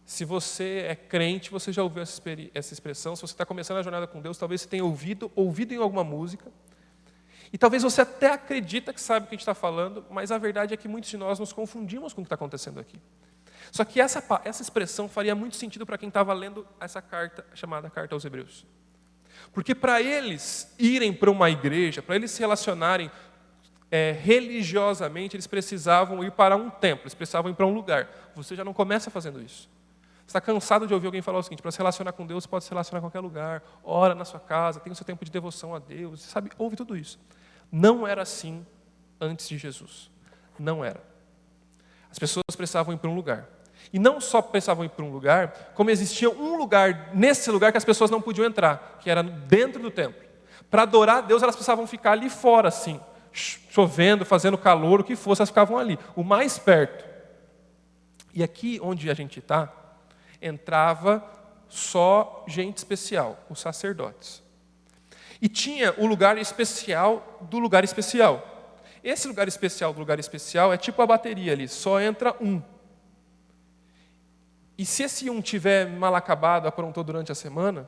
Se você é crente, você já ouviu essa expressão. Se você está começando a jornada com Deus, talvez você tenha ouvido em alguma música. E talvez você até acredita que sabe o que a gente está falando, mas a verdade é que muitos de nós nos confundimos com o que está acontecendo aqui. Só que essa expressão faria muito sentido para quem estava lendo essa carta, chamada Carta aos Hebreus. Porque para eles irem para uma igreja, para eles se relacionarem religiosamente, eles precisavam ir para um templo, eles precisavam ir para um lugar. Você já não começa fazendo isso. Você está cansado de ouvir alguém falar o seguinte: para se relacionar com Deus, você pode se relacionar em qualquer lugar, ora na sua casa, tem o seu tempo de devoção a Deus, sabe? Ouve tudo isso. Não era assim antes de Jesus. Não era. As pessoas precisavam ir para um lugar. E não só precisavam ir para um lugar, como existia um lugar, nesse lugar, que as pessoas não podiam entrar, que era dentro do templo. Para adorar a Deus, elas precisavam ficar ali fora, assim, chovendo, fazendo calor, o que fosse, elas ficavam ali, o mais perto. E aqui onde a gente está, entrava só gente especial, os sacerdotes. E tinha o lugar especial do lugar especial. Esse lugar especial do lugar especial é tipo a bateria ali, só entra um. E se esse um tiver mal acabado, aprontou durante a semana,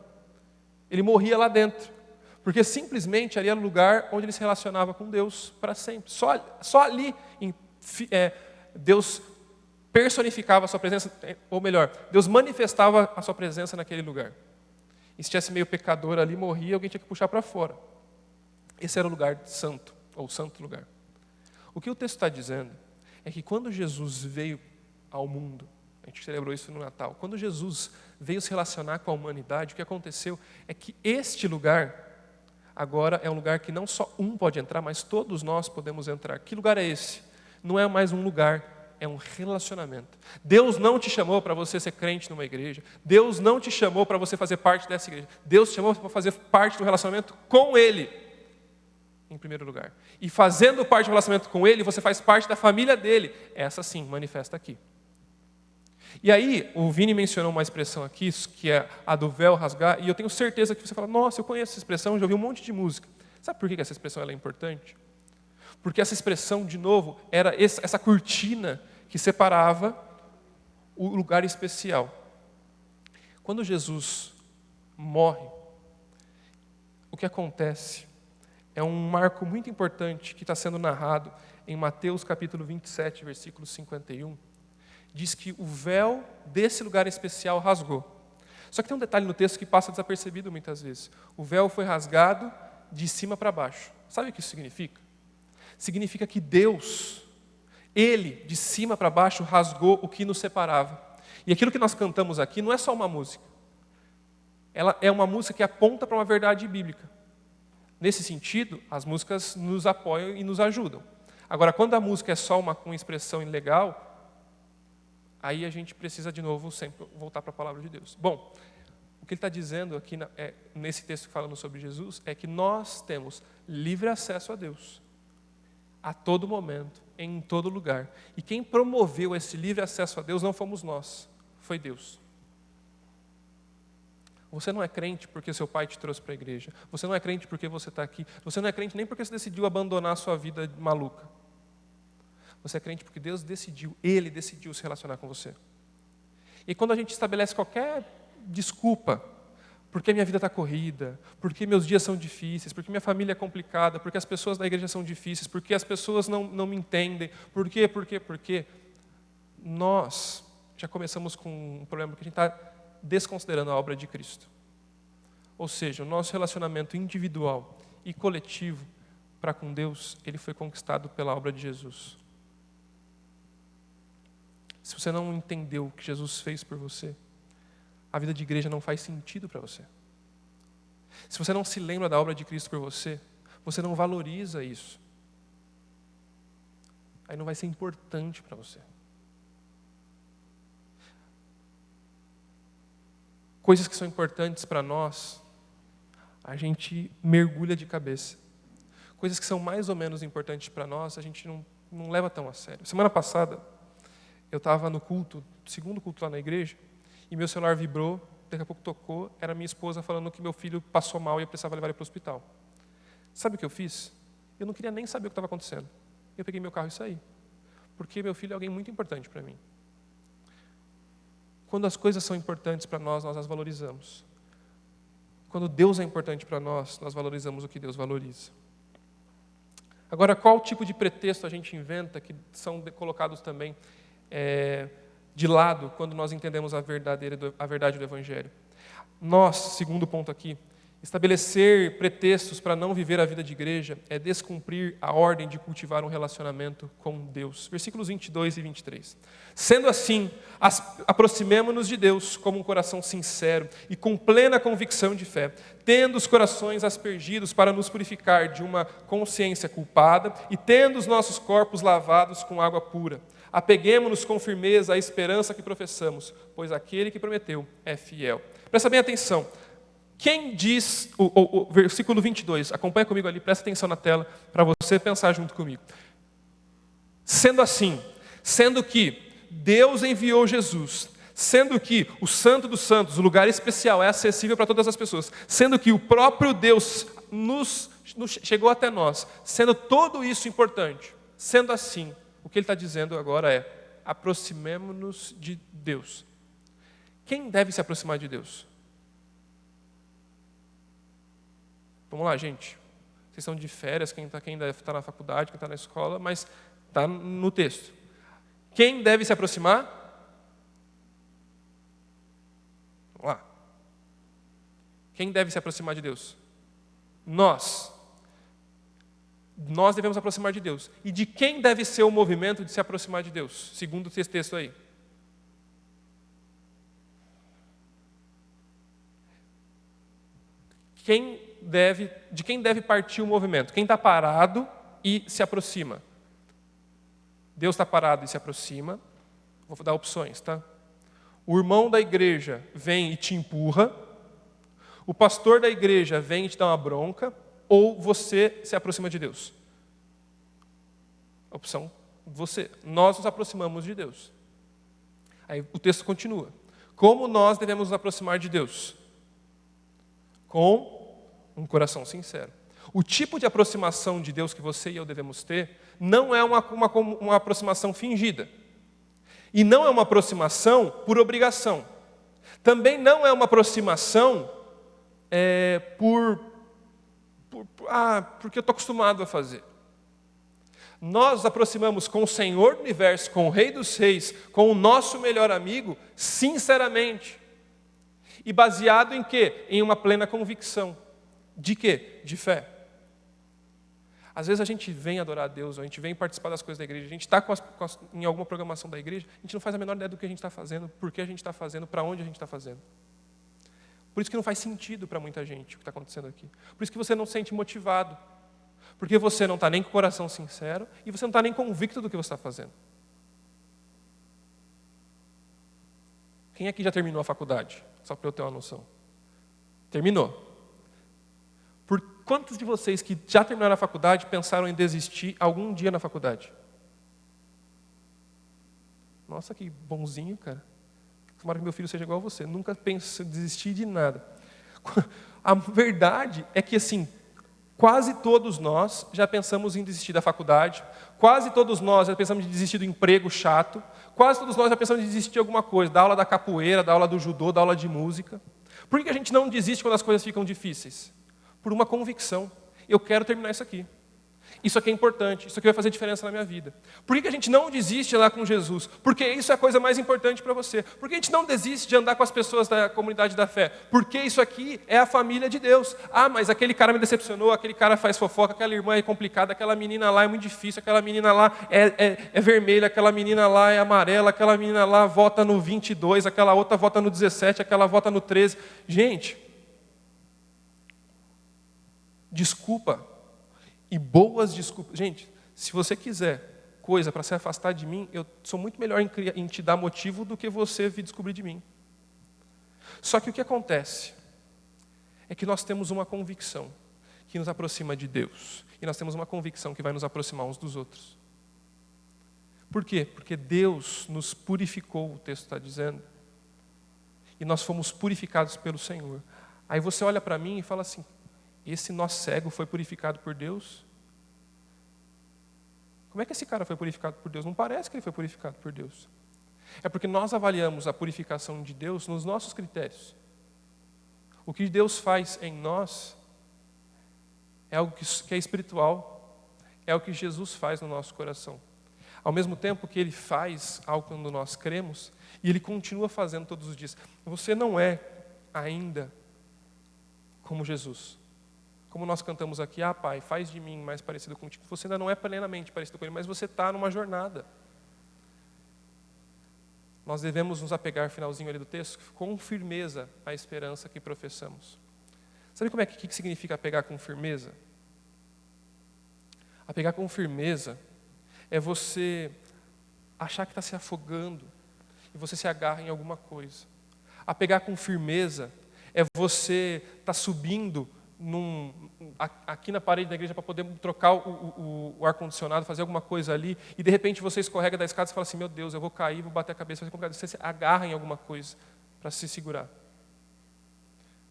ele morria lá dentro. Porque simplesmente ali era o lugar onde ele se relacionava com Deus para sempre. Só ali Deus personificava a sua presença, ou melhor, Deus manifestava a sua presença naquele lugar. E se tivesse meio pecador ali, morria, alguém tinha que puxar para fora. Esse era o lugar santo, ou santo lugar. O que o texto está dizendo é que quando Jesus veio ao mundo, a gente celebrou isso no Natal, quando Jesus veio se relacionar com a humanidade, o que aconteceu é que este lugar agora é um lugar que não só um pode entrar, mas todos nós podemos entrar. Que lugar é esse? Não é mais um lugar, é um relacionamento. Deus não te chamou para você ser crente numa igreja. Deus não te chamou para você fazer parte dessa igreja. Deus te chamou para fazer parte do relacionamento com Ele, em primeiro lugar. E fazendo parte do relacionamento com Ele, você faz parte da família dEle. Essa sim, manifesta aqui. E aí, o Vini mencionou uma expressão aqui, que é a do véu rasgar, e eu tenho certeza que você fala: nossa, eu conheço essa expressão, já ouvi um monte de música. Sabe por que essa expressão ela é importante? Porque essa expressão, de novo, era essa cortina que separava o lugar especial. Quando Jesus morre, o que acontece é um marco muito importante que está sendo narrado em Mateus capítulo 27, versículo 51. Diz que o véu desse lugar especial rasgou. Só que tem um detalhe no texto que passa desapercebido muitas vezes. O véu foi rasgado de cima para baixo. Sabe o que isso significa? Significa que Deus, Ele, de cima para baixo, rasgou o que nos separava. E aquilo que nós cantamos aqui não é só uma música. Ela é uma música que aponta para uma verdade bíblica. Nesse sentido, as músicas nos apoiam e nos ajudam. Agora, quando a música é só uma expressão ilegal, aí a gente precisa de novo sempre voltar para a palavra de Deus. Bom, o que ele está dizendo aqui nesse texto falando sobre Jesus é que nós temos livre acesso a Deus a todo momento, em todo lugar. E quem promoveu esse livre acesso a Deus não fomos nós, foi Deus. Você não é crente porque seu pai te trouxe para a igreja. Você não é crente porque você está aqui. Você não é crente nem porque você decidiu abandonar a sua vida maluca. Você é crente porque Deus decidiu, Ele decidiu se relacionar com você. E quando a gente estabelece qualquer desculpa, porque minha vida está corrida, porque meus dias são difíceis, porque minha família é complicada, porque as pessoas da igreja são difíceis, porque as pessoas não me entendem, por quê? Nós já começamos com um problema, porque a gente está desconsiderando a obra de Cristo. Ou seja, o nosso relacionamento individual e coletivo para com Deus, ele foi conquistado pela obra de Jesus. Se você não entendeu o que Jesus fez por você, a vida de igreja não faz sentido para você. Se você não se lembra da obra de Cristo por você, você não valoriza isso, aí não vai ser importante para você. Coisas que são importantes para nós, a gente mergulha de cabeça. Coisas que são mais ou menos importantes para nós, a gente não leva tão a sério. Semana passada, eu estava no culto, segundo culto lá na igreja, e meu celular vibrou, daqui a pouco tocou, era minha esposa falando que meu filho passou mal e eu precisava levar ele para o hospital. Sabe o que eu fiz? Eu não queria nem saber o que estava acontecendo. Eu peguei meu carro e saí. Porque meu filho é alguém muito importante para mim. Quando as coisas são importantes para nós, nós as valorizamos. Quando Deus é importante para nós, nós valorizamos o que Deus valoriza. Agora, qual tipo de pretexto a gente inventa que são colocados também de lado quando nós entendemos a verdade do Evangelho? Nós, segundo ponto aqui, estabelecer pretextos para não viver a vida de igreja é descumprir a ordem de cultivar um relacionamento com Deus. Versículos 22 e 23. Sendo assim, aproximemo-nos de Deus como um coração sincero e com plena convicção de fé, tendo os corações aspergidos para nos purificar de uma consciência culpada e tendo os nossos corpos lavados com água pura. Apeguemo-nos com firmeza à esperança que professamos, pois aquele que prometeu é fiel. Presta bem atenção. Quem diz, o versículo 22, acompanha comigo ali, presta atenção na tela, para você pensar junto comigo. Sendo assim, sendo que Deus enviou Jesus, sendo que o Santo dos Santos, o lugar especial, é acessível para todas as pessoas, sendo que o próprio Deus chegou até nós, sendo tudo isso importante, sendo assim, o que ele está dizendo agora é, aproximemo-nos de Deus. Quem deve se aproximar de Deus? Vamos lá, gente. Vocês estão de férias, quem deve estar na faculdade, quem está na escola, mas está no texto. Quem deve se aproximar? Vamos lá. Quem deve se aproximar de Deus? Nós. Nós devemos aproximar de Deus. E de quem deve ser o movimento de se aproximar de Deus? Segundo esse texto aí. De quem deve partir o movimento? Quem está parado e se aproxima? Deus está parado e se aproxima. Vou dar opções, tá? O irmão da igreja vem e te empurra. O pastor da igreja vem e te dá uma bronca. Ou você se aproxima de Deus? Opção, você. Nós nos aproximamos de Deus. Aí o texto continua. Como nós devemos nos aproximar de Deus? Com um coração sincero. O tipo de aproximação de Deus que você e eu devemos ter não é uma aproximação fingida. E não é uma aproximação por obrigação. Também não é uma aproximação porque eu estou acostumado a fazer. Nós nos aproximamos com o Senhor do Universo, com o Rei dos Reis, com o nosso melhor amigo, sinceramente. E baseado em quê? Em uma plena convicção. De quê? De fé. Às vezes a gente vem adorar a Deus, a gente vem participar das coisas da igreja, a gente está em alguma programação da igreja, a gente não faz a menor ideia do que a gente está fazendo, por que a gente está fazendo, para onde a gente está fazendo. Por isso que não faz sentido para muita gente o que está acontecendo aqui. Por isso que você não se sente motivado. Porque você não está nem com o coração sincero e você não está nem convicto do que você está fazendo. Quem aqui já terminou a faculdade? Só para eu ter uma noção. Terminou. Por quantos de vocês que já terminaram a faculdade pensaram em desistir algum dia na faculdade? Nossa, que bonzinho, cara. Tomara que meu filho seja igual a você. Nunca penso em desistir de nada. A verdade é que, assim, quase todos nós já pensamos em desistir da faculdade. Quase todos nós já pensamos em desistir do emprego chato. Quase todos nós já pensamos em desistir de alguma coisa. Da aula da capoeira, da aula do judô, da aula de música. Por que a gente não desiste quando as coisas ficam difíceis? Por uma convicção. Eu quero terminar isso aqui. Isso aqui é importante. Isso aqui vai fazer diferença na minha vida. Por que a gente não desiste lá com Jesus? Porque isso é a coisa mais importante para você. Por que a gente não desiste de andar com as pessoas da comunidade da fé? Porque isso aqui é a família de Deus. Ah, mas aquele cara me decepcionou, aquele cara faz fofoca, aquela irmã é complicada, aquela menina lá é muito difícil, aquela menina lá é vermelha, aquela menina lá é amarela, aquela menina lá vota no 22, aquela outra vota no 17, aquela vota no 13. Gente, desculpa, e boas desculpas. Gente, se você quiser coisa para se afastar de mim, eu sou muito melhor em te dar motivo do que você vir descobrir de mim. Só que o que acontece é que nós temos uma convicção que nos aproxima de Deus. E nós temos uma convicção que vai nos aproximar uns dos outros. Por quê? Porque Deus nos purificou, o texto está dizendo. E nós fomos purificados pelo Senhor. Aí você olha para mim e fala assim, esse nó cego foi purificado por Deus? Como é que esse cara foi purificado por Deus? Não parece que ele foi purificado por Deus. É porque nós avaliamos a purificação de Deus nos nossos critérios. O que Deus faz em nós é algo que é espiritual, é o que Jesus faz no nosso coração. Ao mesmo tempo que Ele faz algo quando nós cremos, e Ele continua fazendo todos os dias. Você não é ainda como Jesus. Como nós cantamos aqui, Pai, faz de mim mais parecido contigo. Você ainda não é plenamente parecido com Ele, mas você está numa jornada. Nós devemos nos apegar, finalzinho ali do texto, com firmeza à esperança que professamos. Sabe o que significa apegar com firmeza? Apegar com firmeza é você achar que está se afogando e você se agarra em alguma coisa. Apegar com firmeza é você estar subindo aqui na parede da igreja para poder trocar o ar-condicionado, fazer alguma coisa ali, e de repente você escorrega da escada e fala assim, meu Deus, eu vou cair, vou bater a cabeça, você se agarra em alguma coisa para se segurar.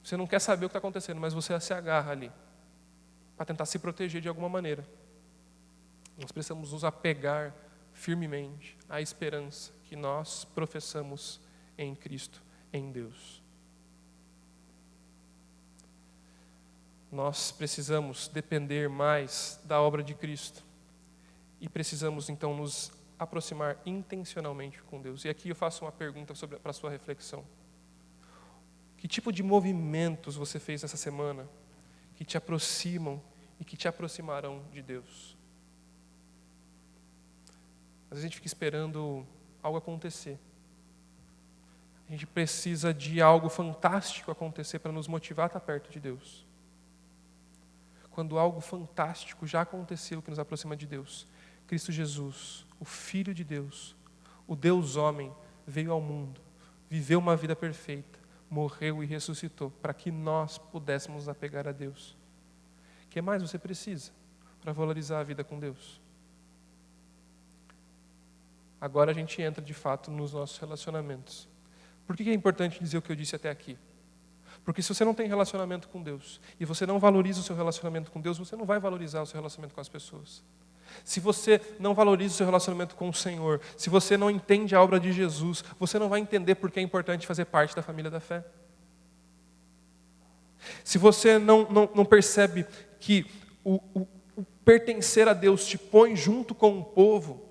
Você não quer saber o que está acontecendo, mas você se agarra ali para tentar se proteger de alguma maneira. Nós precisamos nos apegar firmemente à esperança que nós professamos em Cristo, em Deus. Nós precisamos depender mais da obra de Cristo e precisamos então nos aproximar intencionalmente com Deus. E aqui eu faço uma pergunta para a sua reflexão. Que tipo de movimentos você fez essa semana que te aproximam e que te aproximarão de Deus? Às vezes a gente fica esperando algo acontecer. A gente precisa de algo fantástico acontecer para nos motivar a estar perto de Deus. Quando algo fantástico já aconteceu que nos aproxima de Deus. Cristo Jesus, o Filho de Deus, o Deus homem, veio ao mundo, viveu uma vida perfeita, morreu e ressuscitou, para que nós pudéssemos nos apegar a Deus. O que mais você precisa para valorizar a vida com Deus? Agora a gente entra de fato nos nossos relacionamentos. Por que é importante dizer o que eu disse até aqui? Porque se você não tem relacionamento com Deus, e você não valoriza o seu relacionamento com Deus, você não vai valorizar o seu relacionamento com as pessoas. Se você não valoriza o seu relacionamento com o Senhor, se você não entende a obra de Jesus, você não vai entender por que é importante fazer parte da família da fé. Se você não percebe que o pertencer a Deus te põe junto com o povo,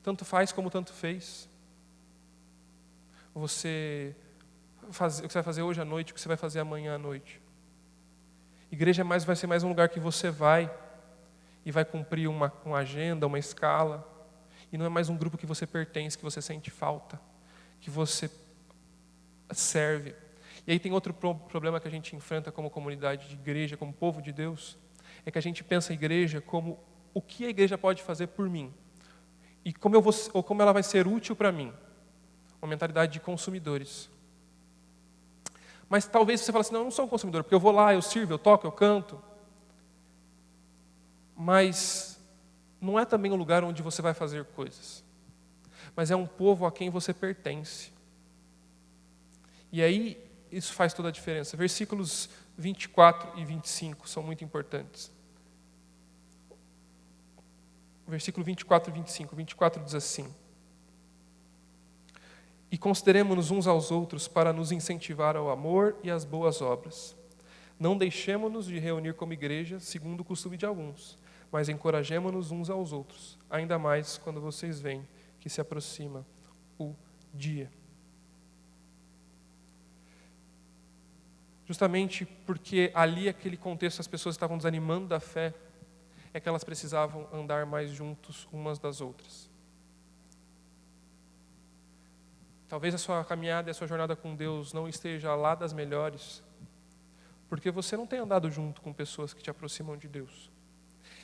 tanto faz como tanto fez. O que você vai fazer hoje à noite, o que você vai fazer amanhã à noite. Igreja vai ser mais um lugar que você vai e vai cumprir uma agenda, uma escala. E não é mais um grupo que você pertence, que você sente falta, que você serve. E aí tem outro problema que a gente enfrenta como comunidade de igreja, como povo de Deus, é que a gente pensa a igreja como o que a igreja pode fazer por mim. E como ela vai ser útil para mim. Uma mentalidade de consumidores. Mas talvez você fale assim, não, eu não sou um consumidor, porque eu vou lá, eu sirvo, eu toco, eu canto. Mas não é também um lugar onde você vai fazer coisas. Mas é um povo a quem você pertence. E aí, isso faz toda a diferença. Versículos 24 e 25 são muito importantes. Versículo 24 e 25. 24 diz assim: E consideremo-nos uns aos outros para nos incentivar ao amor e às boas obras. Não deixemo-nos de reunir como igreja, segundo o costume de alguns, mas encorajemo-nos uns aos outros, ainda mais quando vocês veem que se aproxima o dia. Justamente porque ali, aquele contexto, as pessoas estavam desanimando da fé, é que elas precisavam andar mais juntos umas das outras. Talvez a sua caminhada e a sua jornada com Deus não esteja lá das melhores, Porque você não tem andado junto com pessoas que te aproximam de Deus.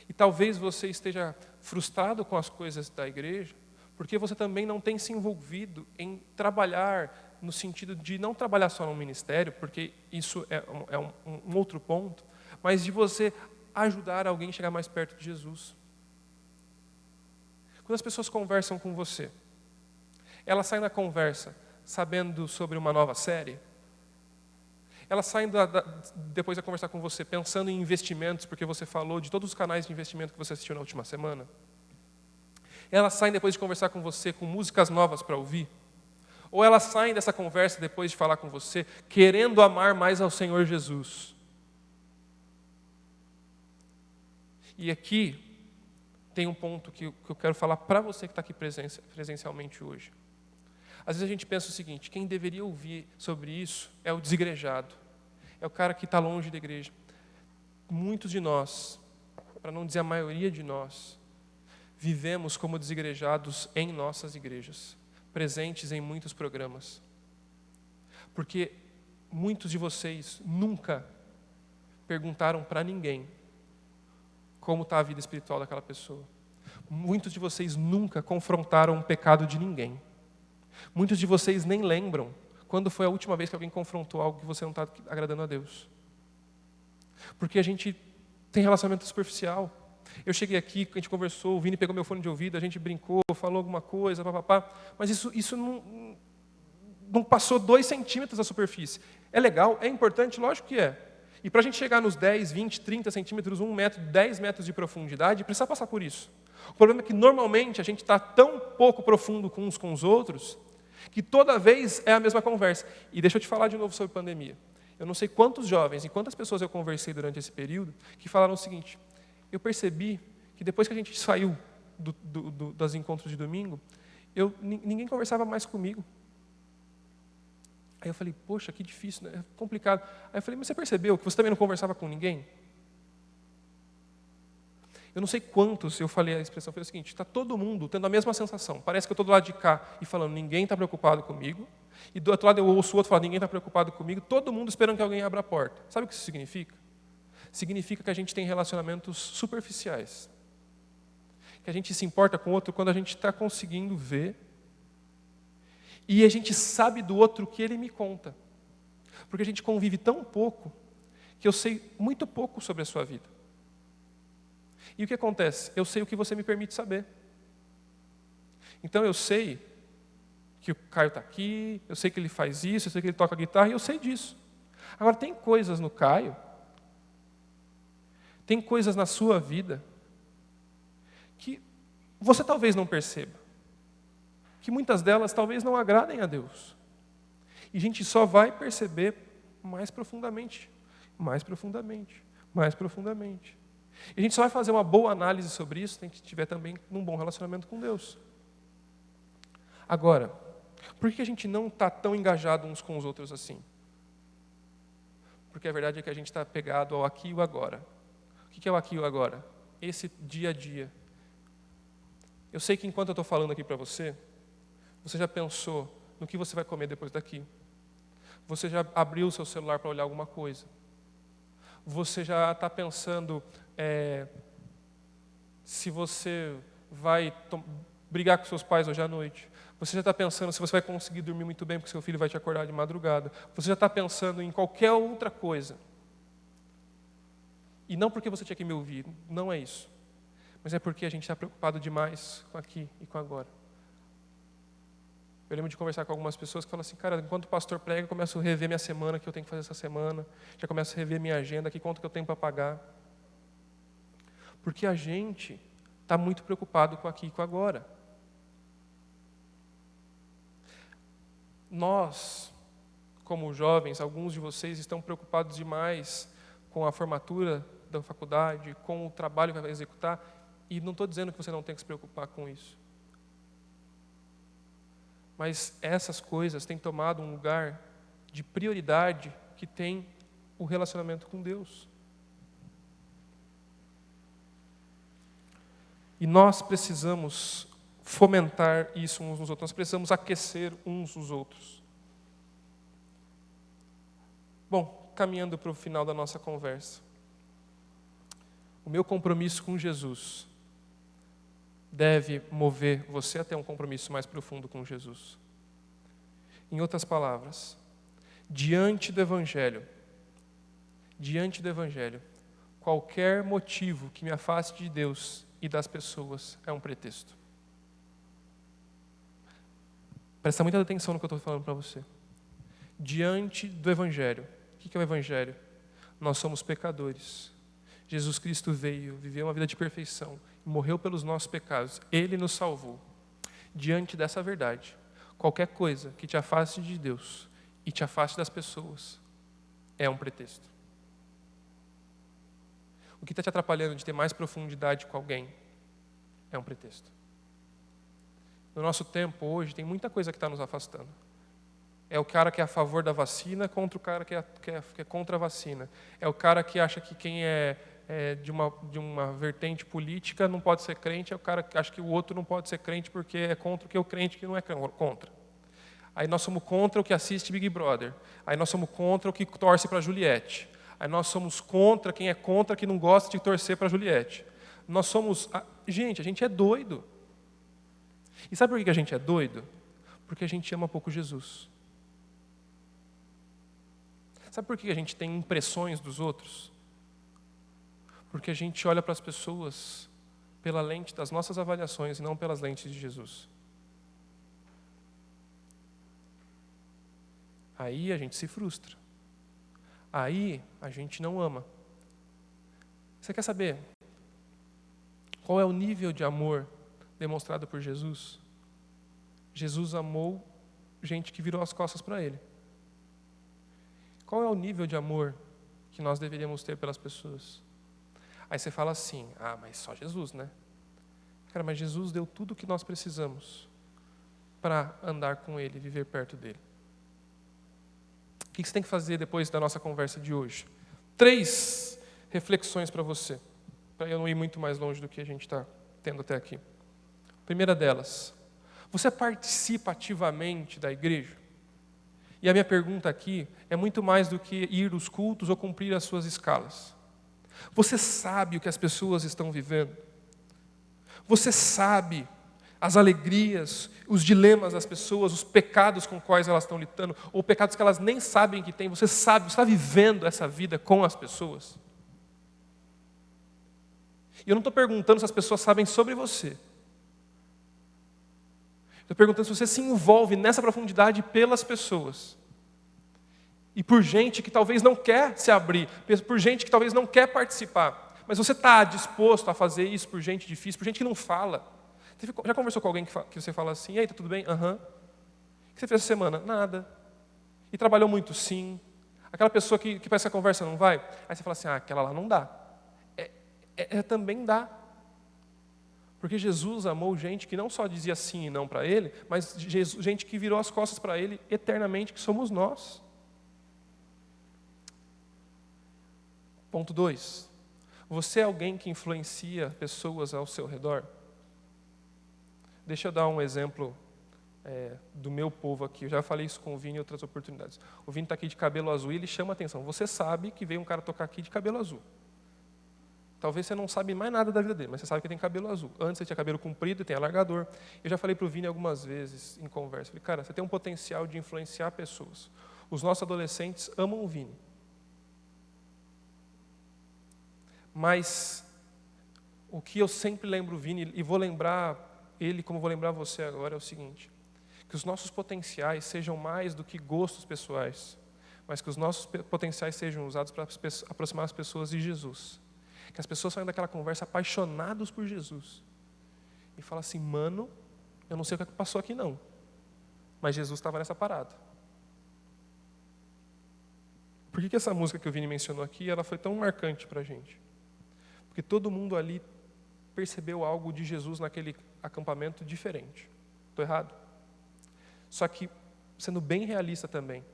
E talvez você esteja frustrado com as coisas da igreja, porque você também não tem se envolvido em trabalhar no sentido de não trabalhar só no ministério, porque isso é um outro ponto, mas de você ajudar alguém a chegar mais perto de Jesus. Quando as pessoas conversam com você, elas saem da conversa sabendo sobre uma nova série? Elas saem depois de conversar com você pensando em investimentos, porque você falou de todos os canais de investimento que você assistiu na última semana? Elas saem depois de conversar com você com músicas novas para ouvir? Ou elas saem dessa conversa depois de falar com você querendo amar mais ao Senhor Jesus? E aqui tem um ponto que eu quero falar para você que está aqui presencialmente hoje. Às vezes a gente pensa o seguinte: quem deveria ouvir sobre isso é o desigrejado, é o cara que está longe da igreja. Muitos de nós, para não dizer a maioria de nós, vivemos como desigrejados em nossas igrejas, presentes em muitos programas. Porque muitos de vocês nunca perguntaram para ninguém como está a vida espiritual daquela pessoa. Muitos de vocês nunca confrontaram o pecado de ninguém. Muitos de vocês nem lembram quando foi a última vez que alguém confrontou algo que você não está agradando a Deus. Porque a gente tem relacionamento superficial. Eu cheguei aqui, a gente conversou, o Vini pegou meu fone de ouvido, a gente brincou, falou alguma coisa, papapá, mas isso não passou 2 centímetros da superfície. É legal, é importante, lógico que é. E para a gente chegar nos 10, 20, 30 centímetros, 1 metro, 10 metros de profundidade, precisa passar por isso. O problema é que normalmente a gente está tão pouco profundo com uns com os outros, que toda vez é a mesma conversa. E deixa eu te falar de novo sobre pandemia. Eu não sei quantos jovens e quantas pessoas eu conversei durante esse período que falaram o seguinte: eu percebi que depois que a gente saiu dos encontros de domingo, ninguém conversava mais comigo. Aí eu falei, poxa, que difícil, né? É complicado. Aí eu falei, mas você percebeu que você também não conversava com ninguém? Eu não sei quantos, eu falei a expressão, foi o seguinte: está todo mundo tendo a mesma sensação. Parece que eu estou do lado de cá e falando, ninguém está preocupado comigo. E do outro lado eu ouço o outro falando, ninguém está preocupado comigo. Todo mundo esperando que alguém abra a porta. Sabe o que isso significa? Significa que a gente tem relacionamentos superficiais. Que a gente se importa com o outro quando a gente está conseguindo ver. E a gente sabe do outro o que ele me conta. Porque a gente convive tão pouco que eu sei muito pouco sobre a sua vida. E o que acontece? Eu sei o que você me permite saber. Então eu sei que o Caio está aqui, eu sei que ele faz isso, eu sei que ele toca guitarra, e eu sei disso. Agora, tem coisas no Caio, tem coisas na sua vida, que você talvez não perceba. Que muitas delas talvez não agradem a Deus. E a gente só vai perceber mais profundamente, mais profundamente, mais profundamente. E a gente só vai fazer uma boa análise sobre isso se a gente estiver também num bom relacionamento com Deus. Agora, por que a gente não está tão engajado uns com os outros assim? Porque a verdade é que a gente está pegado ao aqui e o agora. O que é o aqui e o agora? Esse dia a dia. Eu sei que enquanto eu estou falando aqui para você, você já pensou no que você vai comer depois daqui. Você já abriu o seu celular para olhar alguma coisa. Você já está pensando se você vai brigar com seus pais hoje à noite. Você já está pensando se você vai conseguir dormir muito bem porque seu filho vai te acordar de madrugada. Você já está pensando em qualquer outra coisa. E não porque você tinha que me ouvir, não é isso. Mas é porque a gente está preocupado demais com aqui e com agora. Eu lembro de conversar com algumas pessoas que falam assim, cara, enquanto o pastor prega, eu começo a rever minha semana, o que eu tenho que fazer essa semana, já começo a rever minha agenda, que quanto que eu tenho para pagar. Porque a gente está muito preocupado com aqui e com agora. Nós, como jovens, alguns de vocês estão preocupados demais com a formatura da faculdade, com o trabalho que vai executar, e não estou dizendo que você não tem que se preocupar com isso. Mas essas coisas têm tomado um lugar de prioridade que tem o relacionamento com Deus. E nós precisamos fomentar isso uns nos outros, nós precisamos aquecer uns os outros. Bom, caminhando para o final da nossa conversa. O meu compromisso com Jesus deve mover você a ter um compromisso mais profundo com Jesus. Em outras palavras, diante do Evangelho, qualquer motivo que me afaste de Deus e das pessoas é um pretexto. Presta muita atenção no que eu estou falando para você. Diante do Evangelho, o que é o Evangelho? Nós somos pecadores. Jesus Cristo veio, viveu uma vida de perfeição, morreu pelos nossos pecados. Ele nos salvou. Diante dessa verdade, qualquer coisa que te afaste de Deus e te afaste das pessoas é um pretexto. O que está te atrapalhando de ter mais profundidade com alguém é um pretexto. No nosso tempo, hoje, tem muita coisa que está nos afastando. É o cara que é a favor da vacina contra o cara que é contra a vacina. É o cara que acha que quem é de uma vertente política não pode ser crente, é o cara que acha que o outro não pode ser crente porque é contra o que o crente que não é contra. Aí nós somos contra o que assiste Big Brother. Aí nós somos contra o que torce para a Juliette. Aí nós somos contra quem é contra, que não gosta de torcer para a Juliette. Nós somos... Gente, a gente é doido. E sabe por que a gente é doido? Porque a gente ama pouco Jesus. Sabe por que a gente tem impressões dos outros? Porque a gente olha para as pessoas pela lente das nossas avaliações e não pelas lentes de Jesus. Aí a gente se frustra. Aí a gente não ama. Você quer saber qual é o nível de amor demonstrado por Jesus? Jesus amou gente que virou as costas para Ele. Qual é o nível de amor que nós deveríamos ter pelas pessoas? Aí você fala assim, mas só Jesus, né? Cara, mas Jesus deu tudo o que nós precisamos para andar com Ele, viver perto dEle. O que você tem que fazer depois da nossa conversa de hoje? 3 reflexões para você, para eu não ir muito mais longe do que a gente está tendo até aqui. Primeira delas, você participa ativamente da igreja? E a minha pergunta aqui é muito mais do que ir aos cultos ou cumprir as suas escalas. Você sabe o que as pessoas estão vivendo? Você sabe as alegrias, os dilemas das pessoas, os pecados com os quais elas estão lidando, ou pecados que elas nem sabem que têm? Você sabe, você está vivendo essa vida com as pessoas? E eu não estou perguntando se as pessoas sabem sobre você. Estou perguntando se você se envolve nessa profundidade pelas pessoas. E por gente que talvez não quer se abrir, por gente que talvez não quer participar. Mas você está disposto a fazer isso por gente difícil, por gente que não fala. Você já conversou com alguém que você fala assim, e aí, tá tudo bem? Aham. O que você fez essa semana? Nada. E trabalhou muito? Sim. Aquela pessoa que parece que a conversa não vai? Aí você fala assim, aquela lá não dá. Também dá. Porque Jesus amou gente que não só dizia sim e não para Ele, mas gente que virou as costas para Ele eternamente, que somos nós. Ponto 2. Você é alguém que influencia pessoas ao seu redor? Deixa eu dar um exemplo do meu povo aqui. Eu já falei isso com o Vini em outras oportunidades. O Vini está aqui de cabelo azul e ele chama a atenção. Você sabe que veio um cara tocar aqui de cabelo azul. Talvez você não sabe mais nada da vida dele, mas você sabe que tem cabelo azul. Antes ele tinha cabelo comprido e tem alargador. Eu já falei para o Vini algumas vezes em conversa. Falei, cara, você tem um potencial de influenciar pessoas. Os nossos adolescentes amam o Vini. Mas o que eu sempre lembro o Vini, e vou lembrar ele como vou lembrar você agora, é o seguinte: que os nossos potenciais sejam mais do que gostos pessoais, mas que os nossos potenciais sejam usados para aproximar as pessoas de Jesus. Que as pessoas saiam daquela conversa apaixonados por Jesus e falam assim, mano, eu não sei o que passou aqui não, mas Jesus estava nessa parada. Por que essa música que o Vini mencionou aqui, ela foi tão marcante para a gente? Porque todo mundo ali percebeu algo de Jesus naquele acampamento diferente. Estou errado? Só que, sendo bem realista também,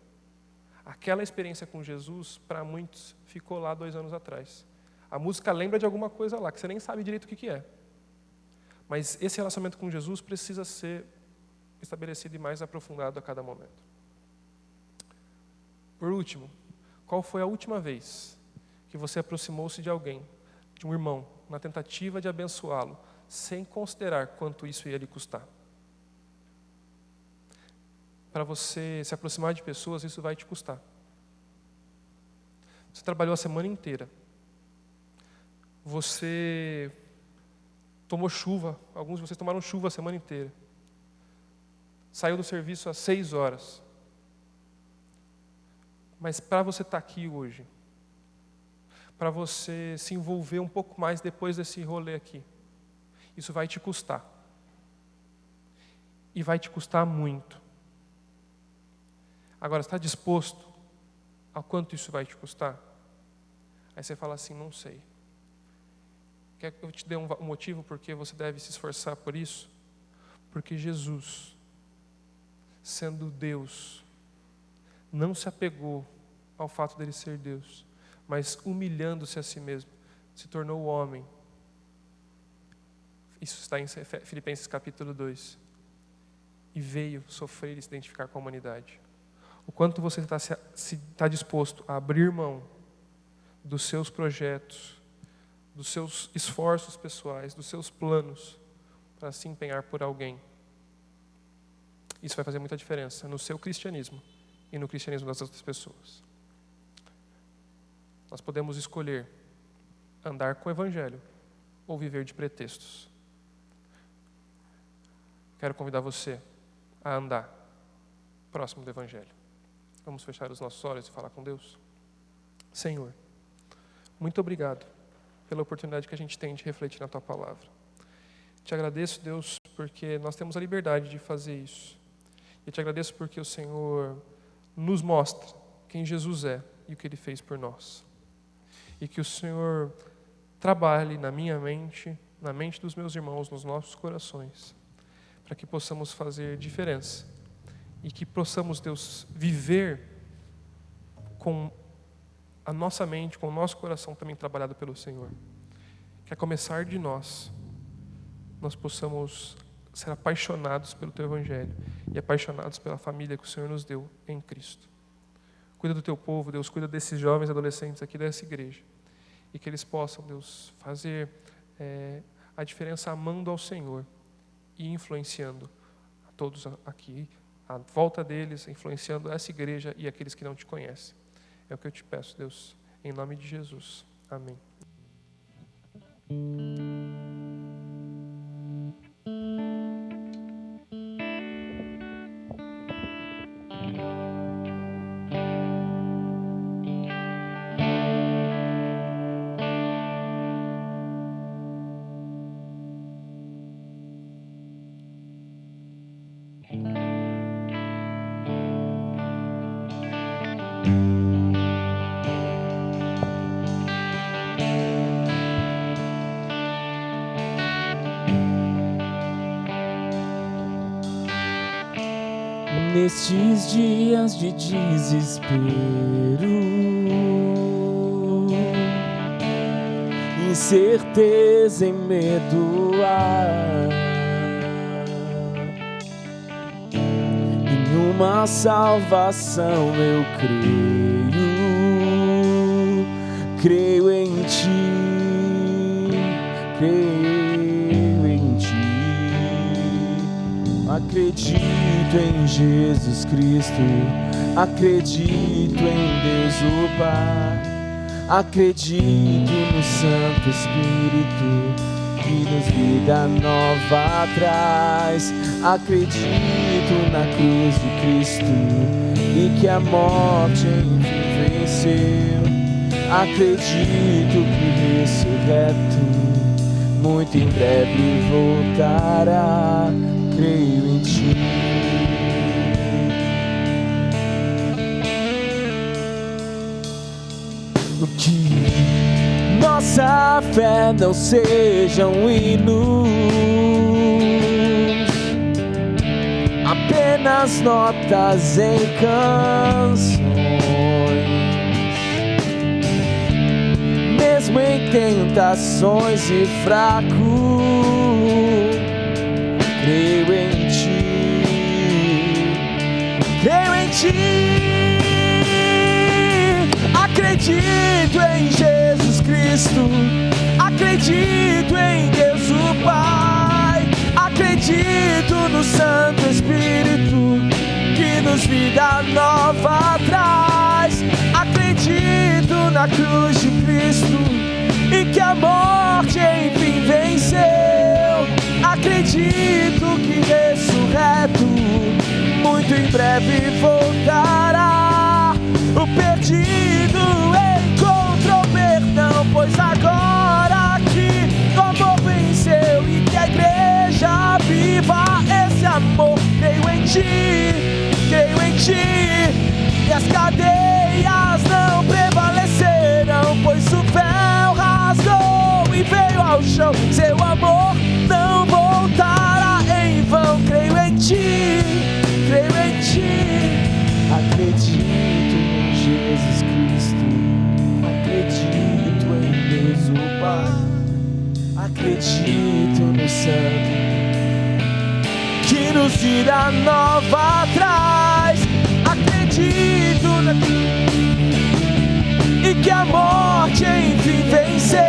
aquela experiência com Jesus, para muitos, ficou lá 2 anos atrás. A música lembra de alguma coisa lá, que você nem sabe direito o que é. Mas esse relacionamento com Jesus precisa ser estabelecido e mais aprofundado a cada momento. Por último, Qual foi a última vez que você aproximou-se de alguém, de um irmão, na tentativa de abençoá-lo, sem considerar quanto isso ia lhe custar? Para você se aproximar de pessoas, isso vai te custar. Você trabalhou a semana inteira. Você tomou chuva, alguns de vocês tomaram chuva a semana inteira. Saiu do serviço às 6 horas. Mas para você estar aqui hoje, para você se envolver um pouco mais depois desse rolê aqui, isso vai te custar. E vai te custar muito. Agora, está disposto a quanto isso vai te custar? Aí você fala assim, não sei. Quer que eu te dê um motivo porque você deve se esforçar por isso? Porque Jesus, sendo Deus, não se apegou ao fato dele ser Deus, mas humilhando-se a si mesmo, se tornou homem. Isso está em Filipenses capítulo 2. E veio sofrer e se identificar com a humanidade. O quanto você está disposto a abrir mão dos seus projetos, dos seus esforços pessoais, dos seus planos, para se empenhar por alguém. Isso vai fazer muita diferença no seu cristianismo e no cristianismo das outras pessoas. Nós podemos escolher andar com o Evangelho ou viver de pretextos. Quero convidar você a andar próximo do Evangelho. Vamos fechar os nossos olhos e falar com Deus? Senhor, muito obrigado pela oportunidade que a gente tem de refletir na Tua Palavra. Te agradeço, Deus, porque nós temos a liberdade de fazer isso. E te agradeço porque o Senhor nos mostra quem Jesus é e o que Ele fez por nós. E que o Senhor trabalhe na minha mente, na mente dos meus irmãos, nos nossos corações, para que possamos fazer diferença e que possamos, Deus, viver com a nossa mente, com o nosso coração também trabalhado pelo Senhor. Que a começar de nós possamos ser apaixonados pelo Teu Evangelho e apaixonados pela família que o Senhor nos deu em Cristo. Cuida do Teu povo, Deus, cuida desses jovens e adolescentes aqui dessa igreja. E que eles possam, Deus, fazer a diferença amando ao Senhor e influenciando a todos aqui, à volta deles, influenciando essa igreja e aqueles que não Te conhecem. É o que eu Te peço, Deus, em nome de Jesus. Amém. Nestes dias de desespero, incerteza e medo há, em uma salvação eu creio em Ti, creio em Ti. Acredito em Jesus Cristo, acredito em Deus o Pai, acredito no Santo Espírito que nos vida nova traz. Acredito na cruz de Cristo e que a morte enfim venceu. Acredito que ressurreto muito em breve voltará. Creio em Ti. Que nossa fé não sejam hinos, apenas notas em canções, mesmo em tentações e fracos. Creio em Ti, creio em Ti. Acredito em Jesus Cristo, acredito em Deus o Pai, acredito no Santo Espírito que nos vida nova traz. Acredito na cruz de Cristo e que a morte enfim venceu. Acredito que ressurreto muito em breve voltará. O perdido encontrou perdão, pois agora que o amor venceu e que a igreja viva esse amor. Creio em ti, e as cadeias não prevalecerão, pois o véu rasgou e veio ao chão. Seu amor não voltará em vão. Creio em ti, acredito em Jesus Cristo, acredito em Deus o Pai, acredito no Santo que nos vida nova traz. Acredito e que a morte enfim venceu.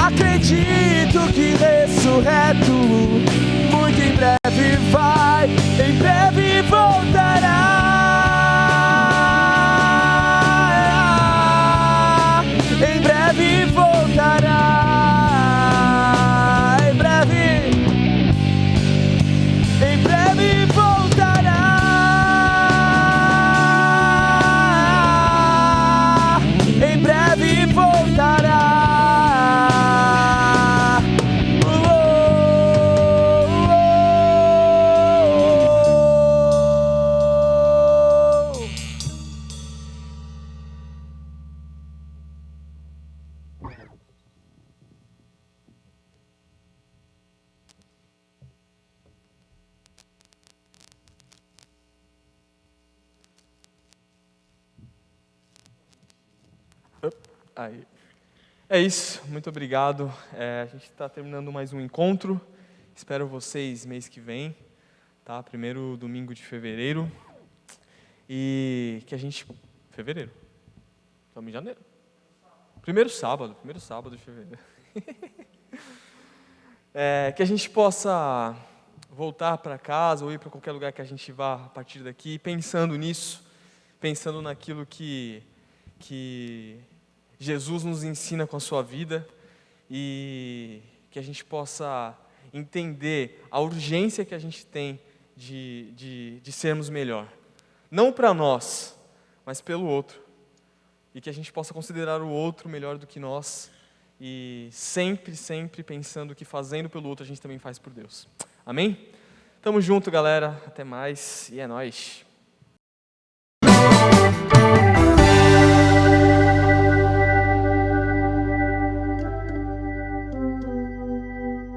Acredito que ressurreto muito em breve vai, em breve voltará, em breve voltará, em breve voltará, em breve voltará. Aí. É isso, muito obrigado. A gente está terminando mais um encontro. Espero vocês mês que vem, tá? Primeiro domingo de fevereiro. E que a gente... Fevereiro? Estamos em janeiro. Primeiro sábado de fevereiro. Que a gente possa voltar para casa ou ir para qualquer lugar que a gente vá a partir daqui, pensando nisso, pensando naquilo que Jesus nos ensina com a sua vida e que a gente possa entender a urgência que a gente tem de sermos melhor. Não para nós, mas pelo outro. E que a gente possa considerar o outro melhor do que nós e sempre, sempre pensando que fazendo pelo outro a gente também faz por Deus. Amém? Tamo junto, galera. Até mais e é nóis.